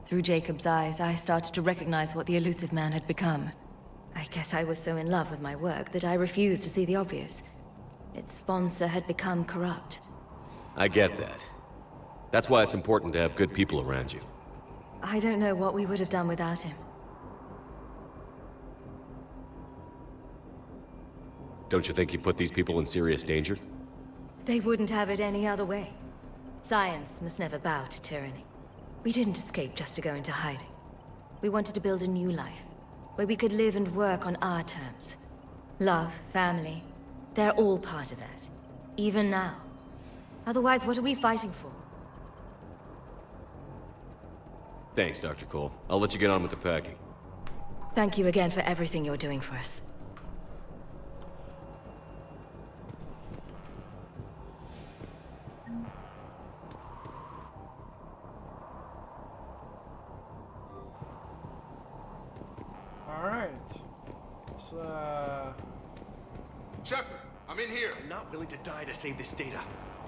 Through Jacob's eyes, I started to recognize what the elusive man had become. I guess I was so in love with my work that I refused to see the obvious. Its sponsor had become corrupt. I get that. That's why it's important to have good people around you. I don't know what we would have done without him. Don't you think you put these people in serious danger? They wouldn't have it any other way. Science must never bow to tyranny. We didn't escape just to go into hiding. We wanted to build a new life, where we could live and work on our terms. Love, family, they're all part of that. Even now. Otherwise, what are we fighting for? Thanks, Dr. Cole. I'll let you get on with the packing. Thank you again for everything you're doing for us. Alright. So... Shepard, I'm in here. I'm not willing to die to save this data.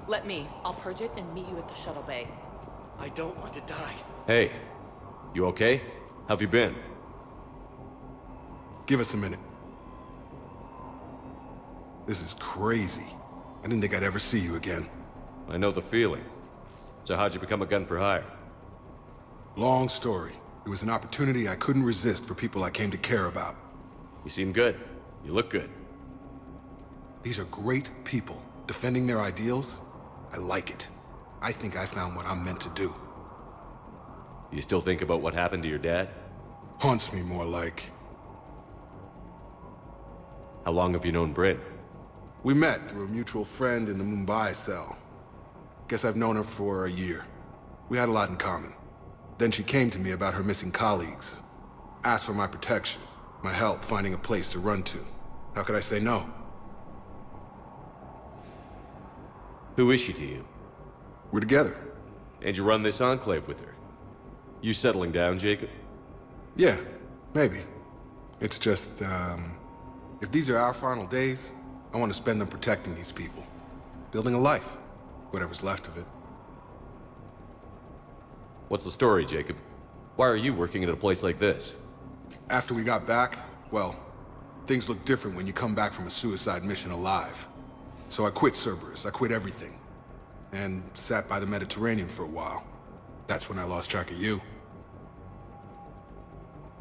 Let me. I'll purge it and meet you at the shuttle bay. I don't want to die. Hey, you okay? How have you been? Give us a minute. This is crazy. I didn't think I'd ever see you again. I know the feeling. So how'd you become a gun for hire? Long story. It was an opportunity I couldn't resist for people I came to care about. You seem good. You look good. These are great people, defending their ideals. I like it. I think I found what I'm meant to do. You still think about what happened to your dad? Haunts me more like. How long have you known Bryn? We met through a mutual friend in the Mumbai cell. Guess I've known her for a year. We had a lot in common. Then she came to me about her missing colleagues. Asked for my protection, my help finding a place to run to. How could I say no? Who is she to you? We're together. And you run this enclave with her? You settling down, Jacob? Yeah, maybe. It's just, if these are our final days, I want to spend them protecting these people. Building a life. Whatever's left of it. What's the story, Jacob? Why are you working at a place like this? After we got back, well, things look different when you come back from a suicide mission alive. So I quit Cerberus, I quit everything. And sat by the Mediterranean for a while. That's when I lost track of you.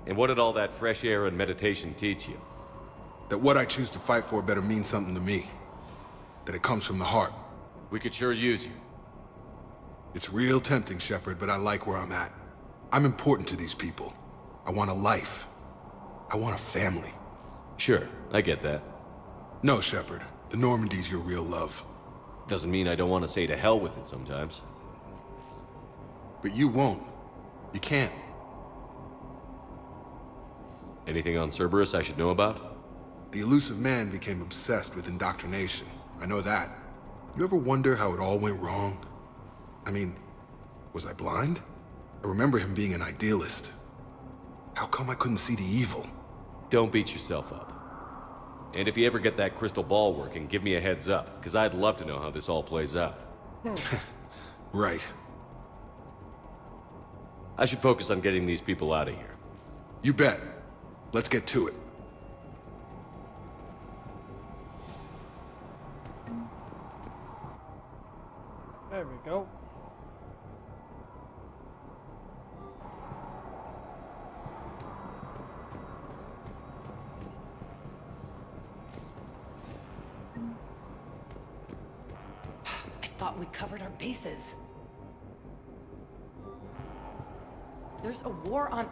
And what did all that fresh air and meditation teach you? That what I choose to fight for better mean something to me. That it comes from the heart. We could sure use you. It's real tempting, Shepard, but I like where I'm at. I'm important to these people. I want a life. I want a family. Sure, I get that. No, Shepard. The Normandy's your real love. Doesn't mean I don't want to say to hell with it sometimes. But you won't. You can't. Anything on Cerberus I should know about? The elusive man became obsessed with indoctrination. I know that. You ever wonder how it all went wrong? I mean, was I blind? I remember him being an idealist. How come I couldn't see the evil? Don't beat yourself up. And if you ever get that crystal ball working, give me a heads up, because I'd love to know how this all plays out. Right. I should focus on getting these people out of here. You bet. Let's get to it. There we go. thought we covered our bases. There's a war on...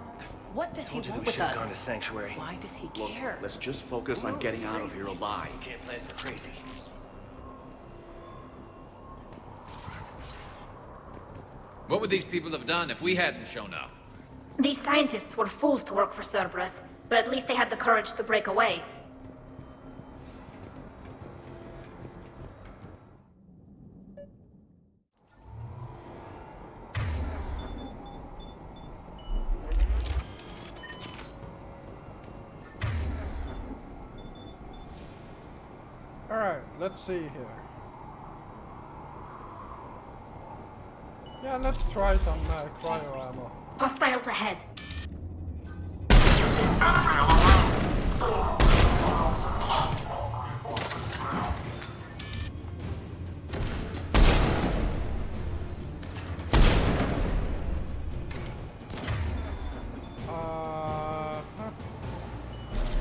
What does he Told you want we with should have us? gone to Sanctuary. Why does he Look, care? let's just focus on getting out of here alive. Can't plan for crazy. What would these people have done if we hadn't shown up? These scientists were fools to work for Cerberus, but at least they had the courage to break away. Alright, let's see here. Yeah, let's try some cryo ammo. Hostiles ahead.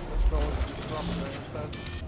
Let's go with the disruptor instead.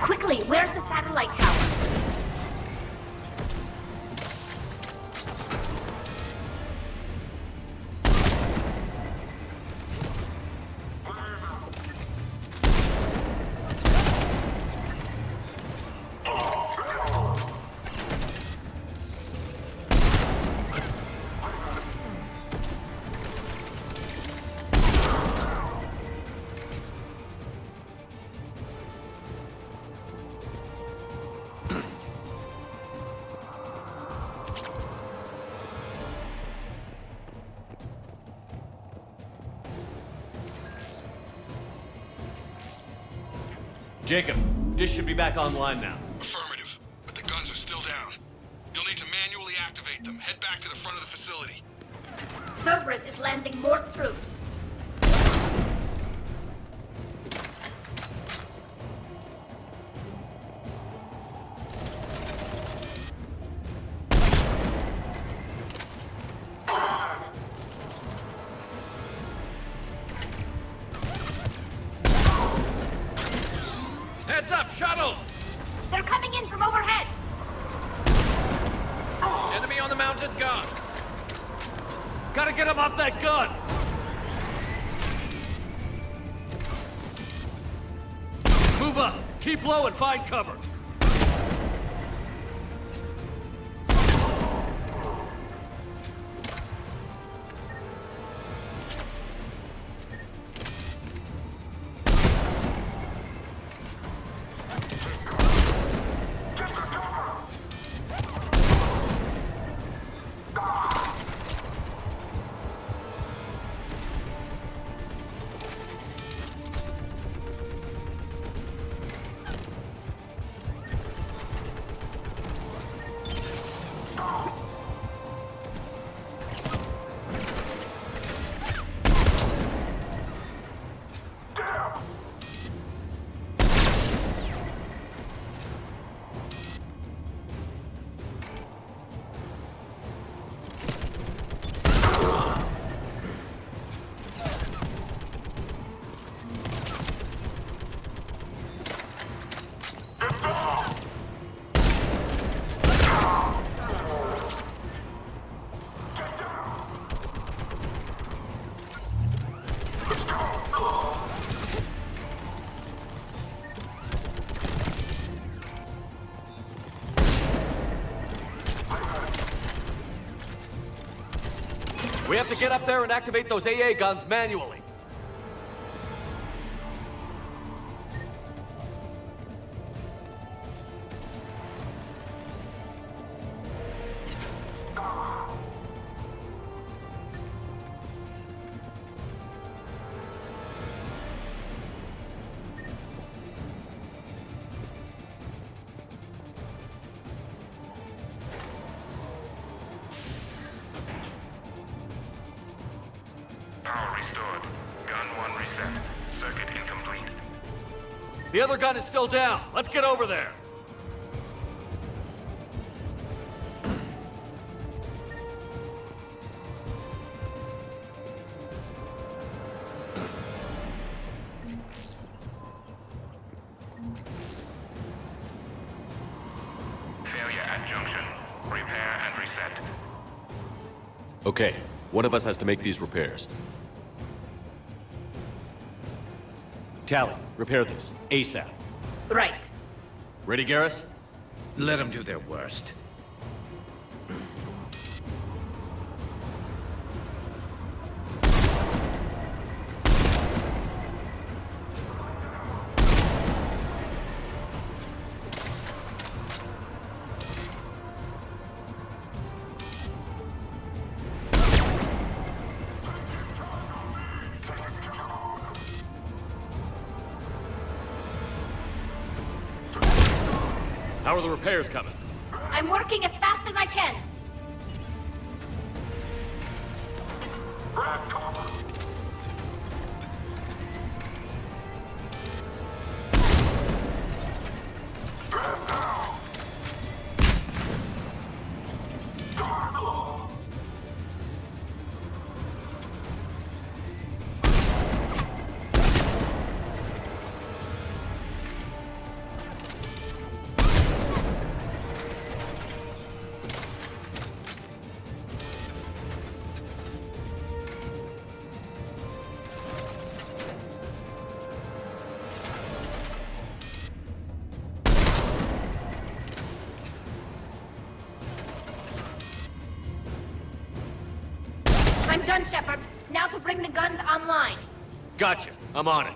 Quickly, where's the satellite tower? Jacob, dish should be back online now. Affirmative, but the guns are still down. You'll need to manually activate them. Head back to the front of the facility. Cerberus is landing more troops. Heads up, shuttle! They're coming in from overhead. Enemy on the mounted gun. Gotta get him off that gun! Move up, keep low and find cover. We have to get up there and activate those AA guns manually. The other gun is still down. Let's get over there. Failure at junction. Repair and reset. Okay, one of us has to make these repairs. Tally, repair this. ASAP. Right. Ready, Garrus? Let them do their worst. How are the repairs coming? I'm working as fast as I can. I'm done, Shepard. Now to bring the guns online. Gotcha. I'm on it.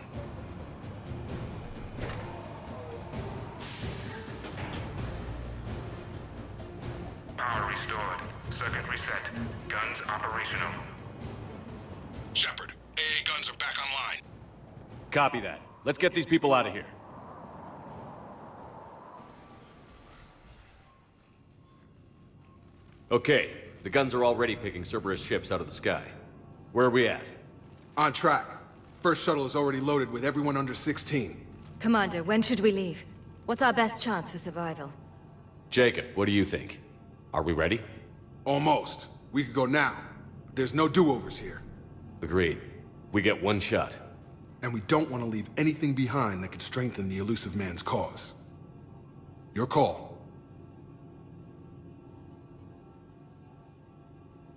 Power restored. Circuit reset. Guns operational. Shepard, AA guns are back online. Copy that. Let's get these people out of here. Okay, the guns are already picking Cerberus ships out of the sky. Where are we at? On track. First shuttle is already loaded with everyone under 16. Commander, when should we leave? What's our best chance for survival? Jacob, what do you think? Are we ready? Almost. We could go now. There's no do-overs here. Agreed. We get one shot. And we don't want to leave anything behind that could strengthen the Elusive Man's cause. Your call.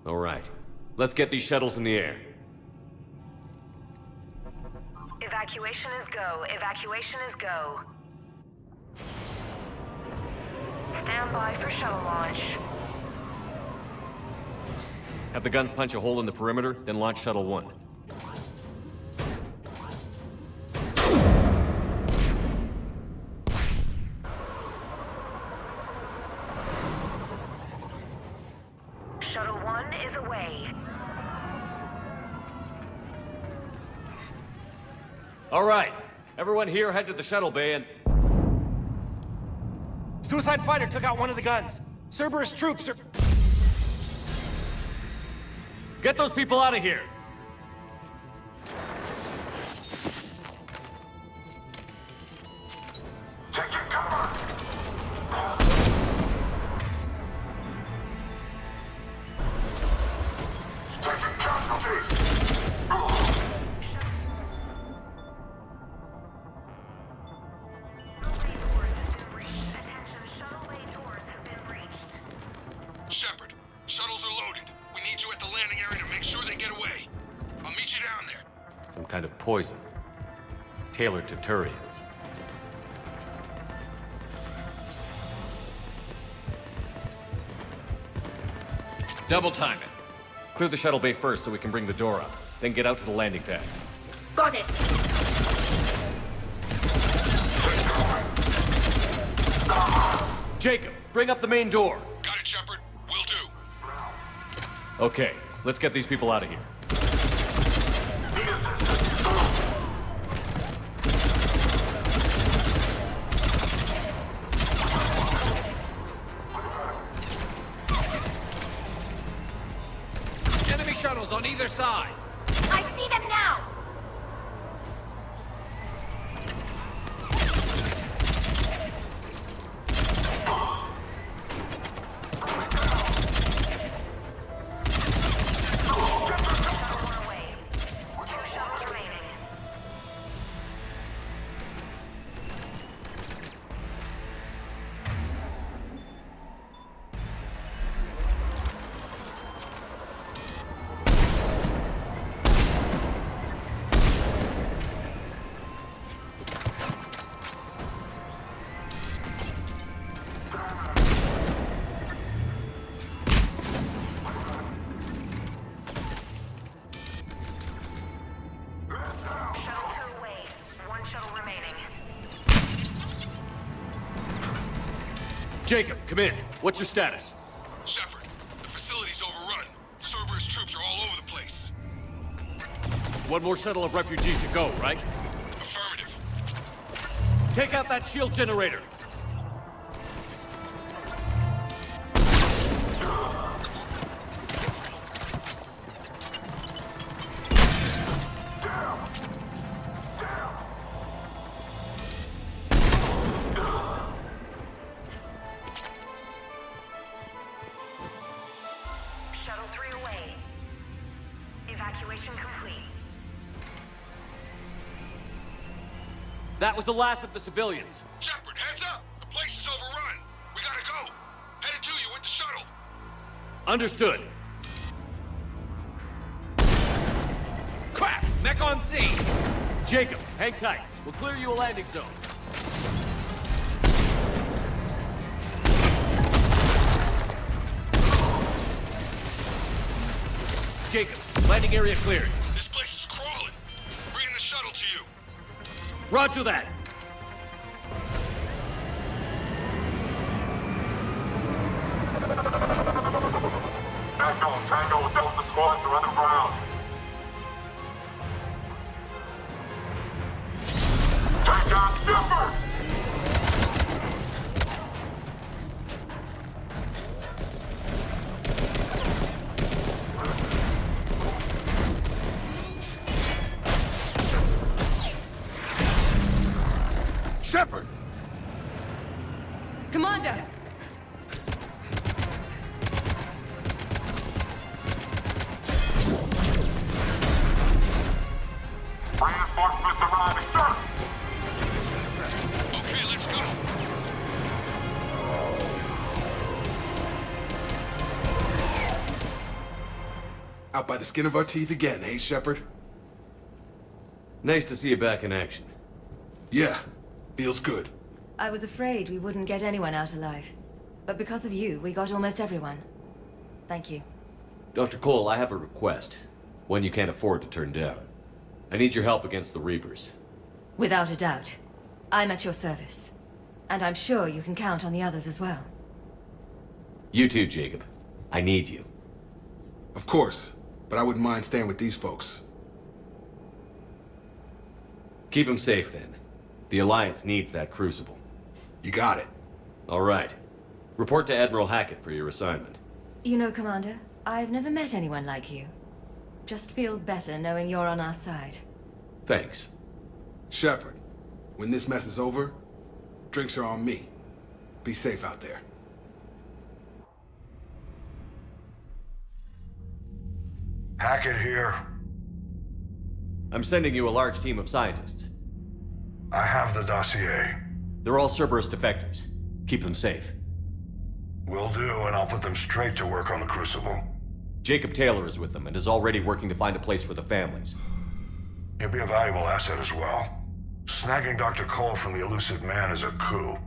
All right. Let's get these shuttles in the air. Evacuation is go. Evacuation is go. Stand by for shuttle launch. Have the guns punch a hole in the perimeter, then launch Shuttle 1. Shuttle 1 is away. All right. Everyone here head to the shuttle bay and... Suicide fighter took out one of the guns. Cerberus troops are... Get those people out of here! Shepard, shuttles are loaded. We need you at the landing area to make sure they get away. I'll meet you down there. Some kind of poison. Tailored to Turians. Double time it. Clear the shuttle bay first so we can bring the door up. Then get out to the landing pad. Got it. Jacob, bring up the main door. Got it, Shepard. Will do. Okay, let's get these people out of here. Enemy shuttles on either side. I see them now. Jacob, come in. What's your status? Shepard, the facility's overrun. Cerberus troops are all over the place. One more shuttle of refugees to go, right? Affirmative. Take out that shield generator. Shuttle 3 away. Evacuation complete. That was the last of the civilians. Shepard, heads up! The place is overrun. We gotta go. Headed to you with the shuttle. Understood. Crap! Mech on scene! Jacob, hang tight. We'll clear you a landing zone. Jacob, landing area cleared. This place is crawling. Bringing the shuttle to you. Roger that. Tango, Delta squads are underground. Take down Shepard! Shepard! Commander! Reinforcements arriving, sir! Okay, let's go. Out by the skin of our teeth again, eh, Shepard? Nice to see you back in action. Yeah, feels good. I was afraid we wouldn't get anyone out alive. But because of you, we got almost everyone. Thank you. Dr. Cole, I have a request. One you can't afford to turn down. I need your help against the Reapers. Without a doubt. I'm at your service. And I'm sure you can count on the others as well. You too, Jacob. I need you. Of course, but I wouldn't mind staying with these folks. Keep them safe, then. The Alliance needs that crucible. You got it. All right. Report to Admiral Hackett for your assignment. You know, Commander, I've never met anyone like you. Just feel better knowing you're on our side. Thanks. Shepard, when this mess is over, drinks are on me. Be safe out there. Hackett here. I'm sending you a large team of scientists. I have the dossier. They're all Cerberus defectors. Keep them safe. Will do, and I'll put them straight to work on the Crucible. Jacob Taylor is with them and is already working to find a place for the families. He'll be a valuable asset as well. Snagging Dr. Cole from the Elusive Man is a coup.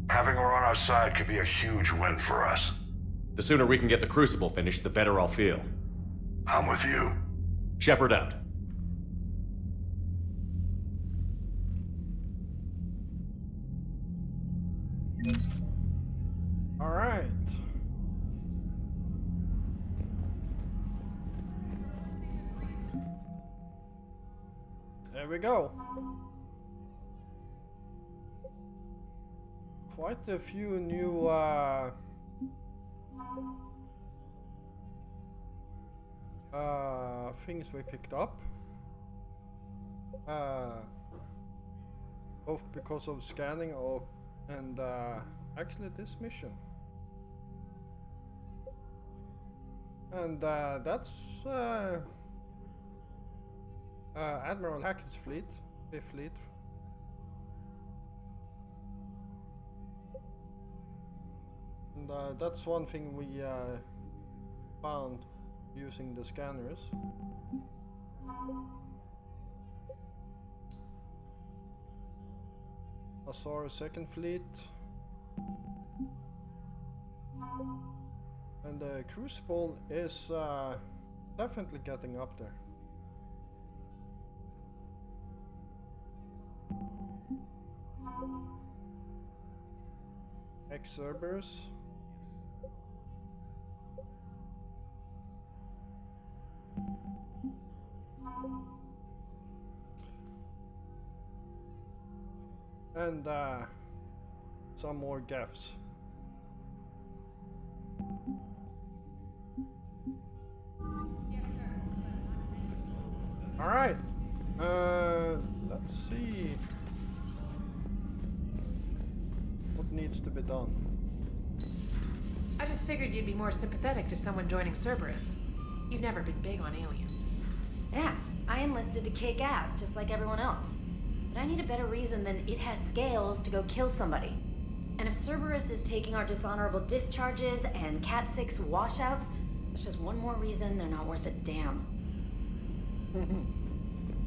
Having her on our side could be a huge win for us. The sooner we can get the Crucible finished, the better I'll feel. I'm with you. Shepard out. All right. There we go. Quite a few new things we picked up. Both because of scanning and actually this mission. And that's Admiral Hackett's fleet, Fifth Fleet. And that's one thing we found using the scanners. I saw a second fleet. And the Crucible is definitely getting up there. Ex-Cerberus. And some more gaffs. All right. Let's see what needs to be done. I just figured you'd be more sympathetic to someone joining Cerberus. You've never been big on aliens. Yeah, I enlisted to kick ass, just like everyone else. But I need a better reason than it has scales to go kill somebody. And if Cerberus is taking our dishonorable discharges and Cat-6 washouts, that's just one more reason they're not worth a damn.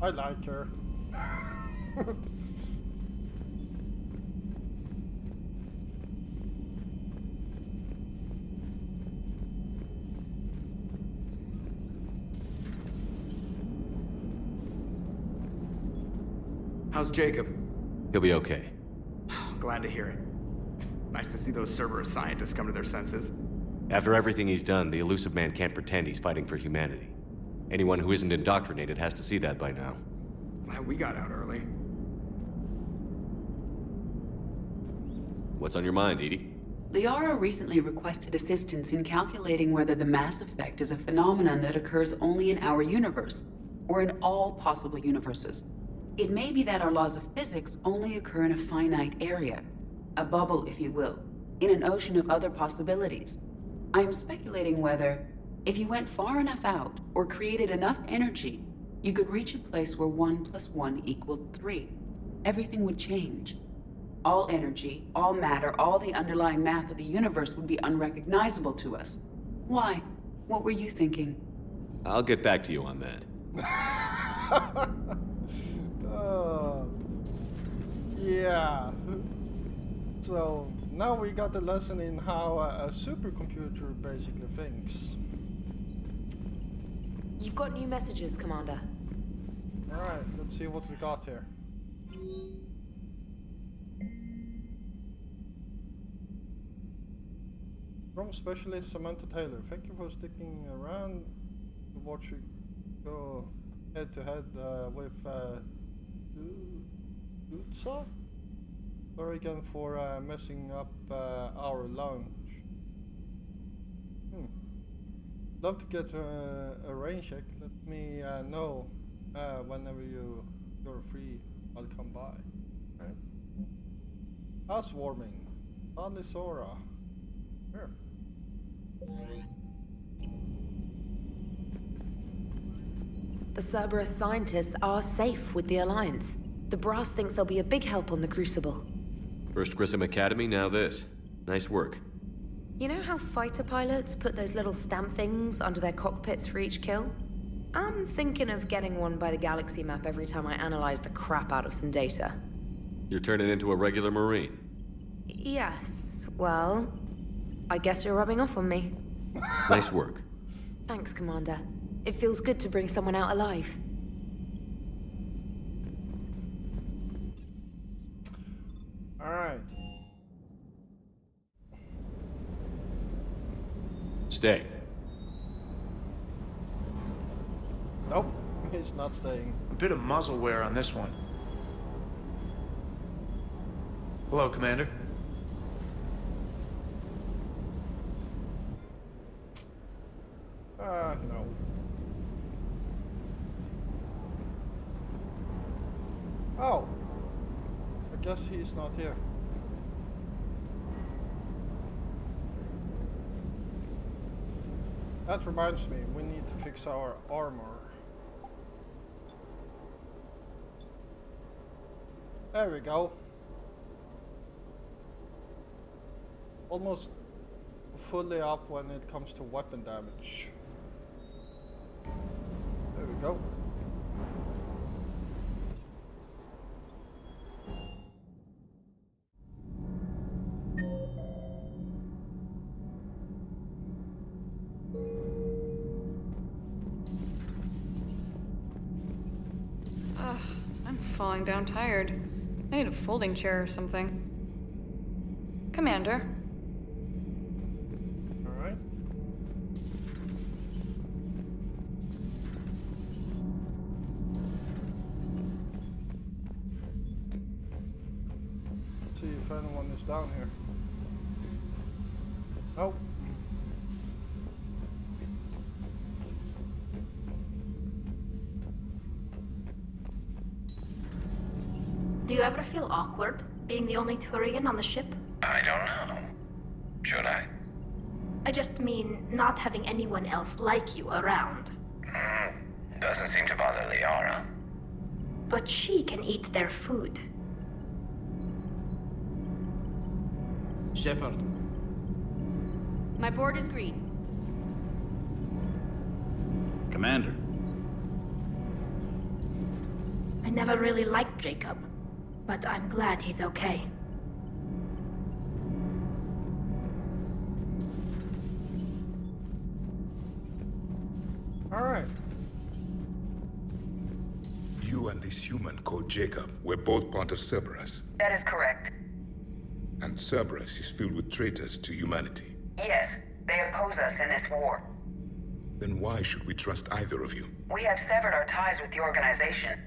I like her. How's Jacob? He'll be okay. Glad to hear it. Nice to see those Cerberus scientists come to their senses. After everything he's done, the Elusive Man can't pretend he's fighting for humanity. Anyone who isn't indoctrinated has to see that by now. Glad we got out early. What's on your mind, Edie? Liara recently requested assistance in calculating whether the mass effect is a phenomenon that occurs only in our universe, or in all possible universes. It may be that our laws of physics only occur in a finite area, a bubble, if you will, in an ocean of other possibilities. I am speculating whether, if you went far enough out, or created enough energy, you could reach a place where 1 + 1 = 3. Everything would change. All energy, all matter, all the underlying math of the universe would be unrecognizable to us. Why? What were you thinking? I'll get back to you on that. Yeah. So now we got the lesson in how a supercomputer basically thinks. You've got new messages, Commander. Alright, let's see what we got here. From Specialist Samantha Taylor. Thank you for sticking around to watch you go head to head with Utsa. Sorry again for messing up our lounge. Love to get a rain check. Let me know whenever you're free. I'll come by. Right? Housewarming. Alisora. Here. The Cerberus scientists are safe with the Alliance. The Brass thinks they'll be a big help on the Crucible. First Grissom Academy, now this. Nice work. You know how fighter pilots put those little stamp things under their cockpits for each kill? I'm thinking of getting one by the galaxy map every time I analyze the crap out of some data. You're turning into a regular Marine. Yes, well, I guess you're rubbing off on me. Nice work. Thanks, Commander. It feels good to bring someone out alive. Alright. Stay. Nope, he's not staying. A bit of muzzle wear on this one. Hello, Commander. No. Oh. I guess he's not here. That reminds me, we need to fix our armor. There we go. Almost fully up when it comes to weapon damage. There we go. I'm falling down tired. I need a folding chair or something. Commander. Alright. Let's see if anyone is down here. Nope. Do you ever feel awkward, being the only Turian on the ship? I don't know. Should I? I just mean not having anyone else like you around. Doesn't seem to bother Liara. But she can eat their food. Shepard. My board is green. Commander. I never really liked Jacob, but I'm glad he's okay. Alright. You and this human called Jacob were both part of Cerberus. That is correct. And Cerberus is filled with traitors to humanity. Yes, they oppose us in this war. Then why should we trust either of you? We have severed our ties with the organization.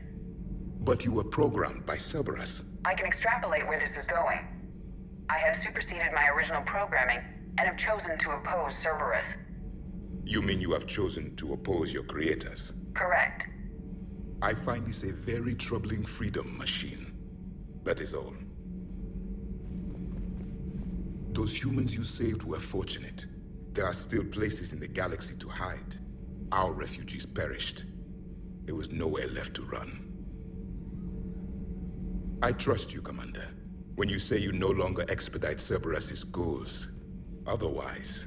But you were programmed by Cerberus. I can extrapolate where this is going. I have superseded my original programming and have chosen to oppose Cerberus. You mean you have chosen to oppose your creators? Correct. I find this a very troubling freedom machine. That is all. Those humans you saved were fortunate. There are still places in the galaxy to hide. Our refugees perished. There was nowhere left to run. I trust you, Commander, when you say you no longer expedite Cerberus's goals. Otherwise...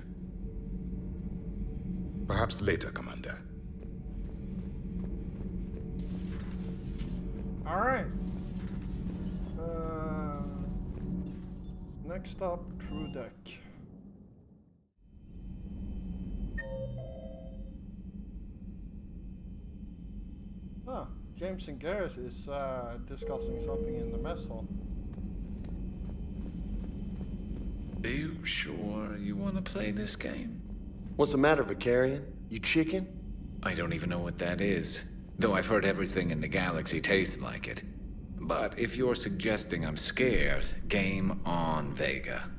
Perhaps later, Commander. Alright. Next up, crew deck. Ah, James and Gareth is discussing something in the mess hall. Are you sure you want to play this game? What's the matter, Vicarian? You chicken? I don't even know what that is. Though I've heard everything in the galaxy tastes like it. But if you're suggesting I'm scared, game on, Vega.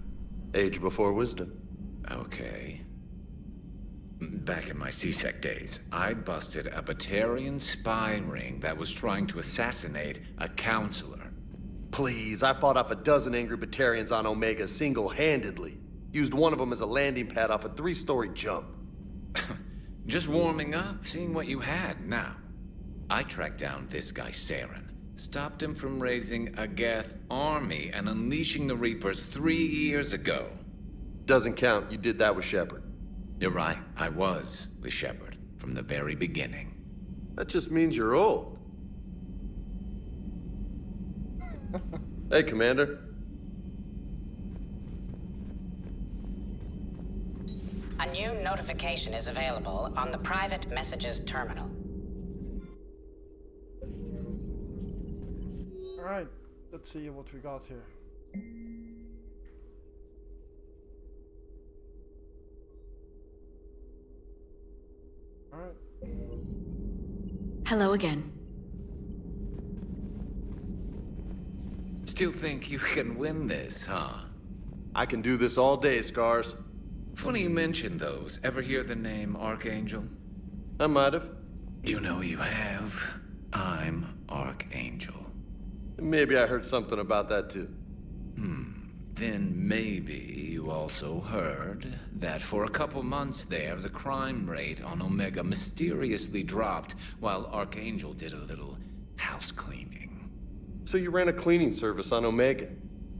Age before wisdom. Okay. Back in my C-Sec days, I busted a Batarian spy ring that was trying to assassinate a counselor. Please, I fought off a dozen angry Batarians on Omega single-handedly. Used one of them as a landing pad off a 3-story jump. Just warming up, seeing what you had. Now, I tracked down this guy, Saren. Stopped him from raising a Geth army and unleashing the Reapers 3 years ago. Doesn't count. You did that with Shepard. You're right. I was with Shepard from the very beginning. That just means you're old. Hey, Commander. A new notification is available on the private messages terminal. Alright, let's see what we got here. Alright. Hello again. Still think you can win this, huh? I can do this all day, Scars. Funny you mention those. Ever hear the name Archangel? I might have. You know you have. I'm Archangel. Maybe I heard something about that too. Then maybe you also heard that for a couple months there, the crime rate on Omega mysteriously dropped while Archangel did a little house cleaning. So you ran a cleaning service on Omega.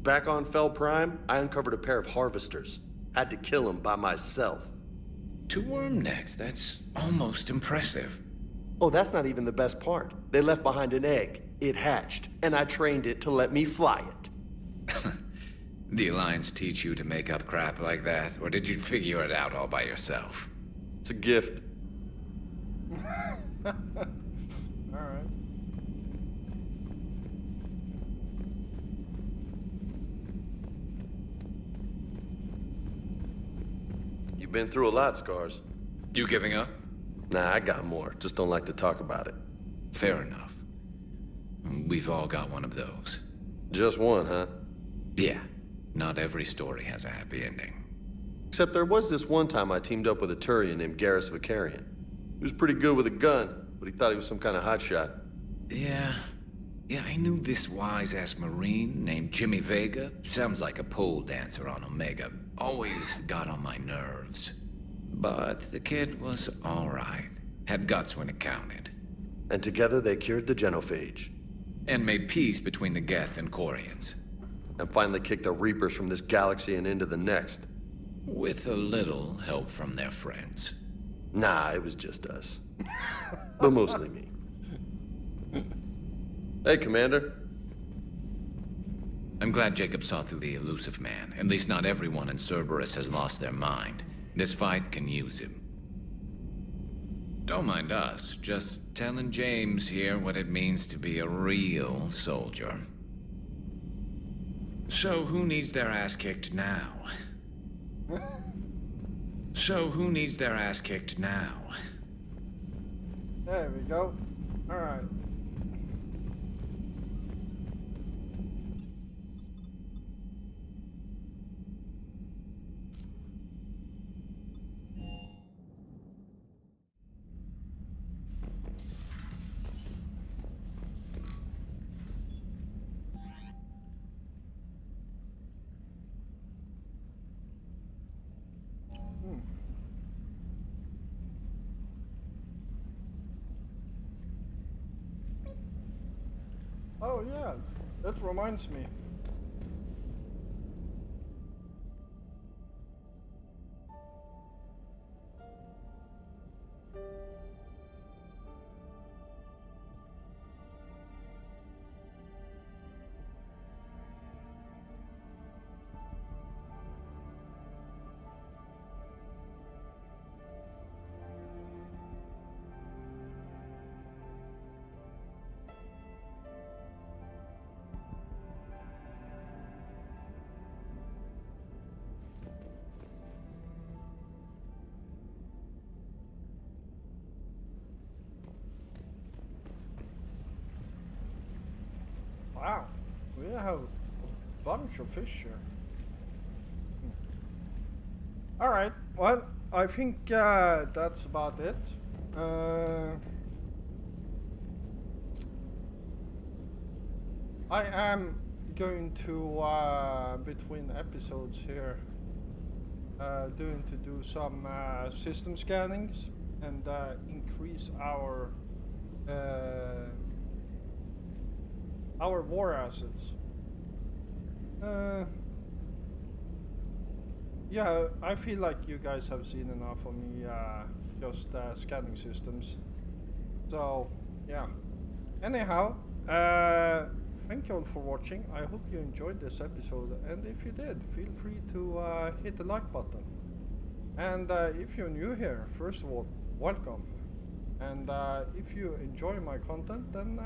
Back on Fel Prime, I uncovered a pair of harvesters. Had to kill them by myself. 2 worm necks, that's almost impressive. Oh, that's not even the best part. They left behind an egg. It hatched, and I trained it to let me fly it. The Alliance teach you to make up crap like that, or did you figure it out all by yourself? It's a gift. Alright. You've been through a lot, Scars. You giving up? Nah, I got more. Just don't like to talk about it. Fair enough. We've all got one of those. Just one, huh? Yeah. Not every story has a happy ending. Except there was this one time I teamed up with a Turian named Garrus Vakarian. He was pretty good with a gun, but he thought he was some kind of hotshot. Yeah, I knew this wise-ass Marine named Jimmy Vega. Sounds like a pole dancer on Omega. Always got on my nerves. But the kid was alright. Had guts when it counted. And together they cured the Genophage. And made peace between the Geth and Quarians. And finally kicked the Reapers from this galaxy and into the next. With a little help from their friends. Nah, it was just us. But mostly me. Hey, Commander. I'm glad Jacob saw through the elusive man. At least not everyone in Cerberus has lost their mind. This fight can use him. Don't mind us. Just telling James here what it means to be a real soldier. So who needs their ass kicked now? There we go. Alright. Oh yeah, that reminds me. Wow, we have a bunch of fish here. Alright, well, I think that's about it. I am going to, between episodes here, do some system scannings and increase our war assets. Yeah, I feel like you guys have seen enough of me just scanning systems. So, yeah. Anyhow, thank you all for watching. I hope you enjoyed this episode, and if you did, feel free to hit the like button. And if you're new here, first of all, welcome. And if you enjoy my content, then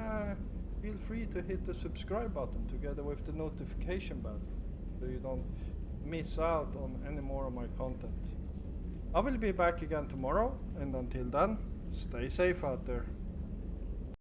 feel free to hit the subscribe button together with the notification bell, so you don't miss out on any more of my content. I will be back again tomorrow, and until then, stay safe out there.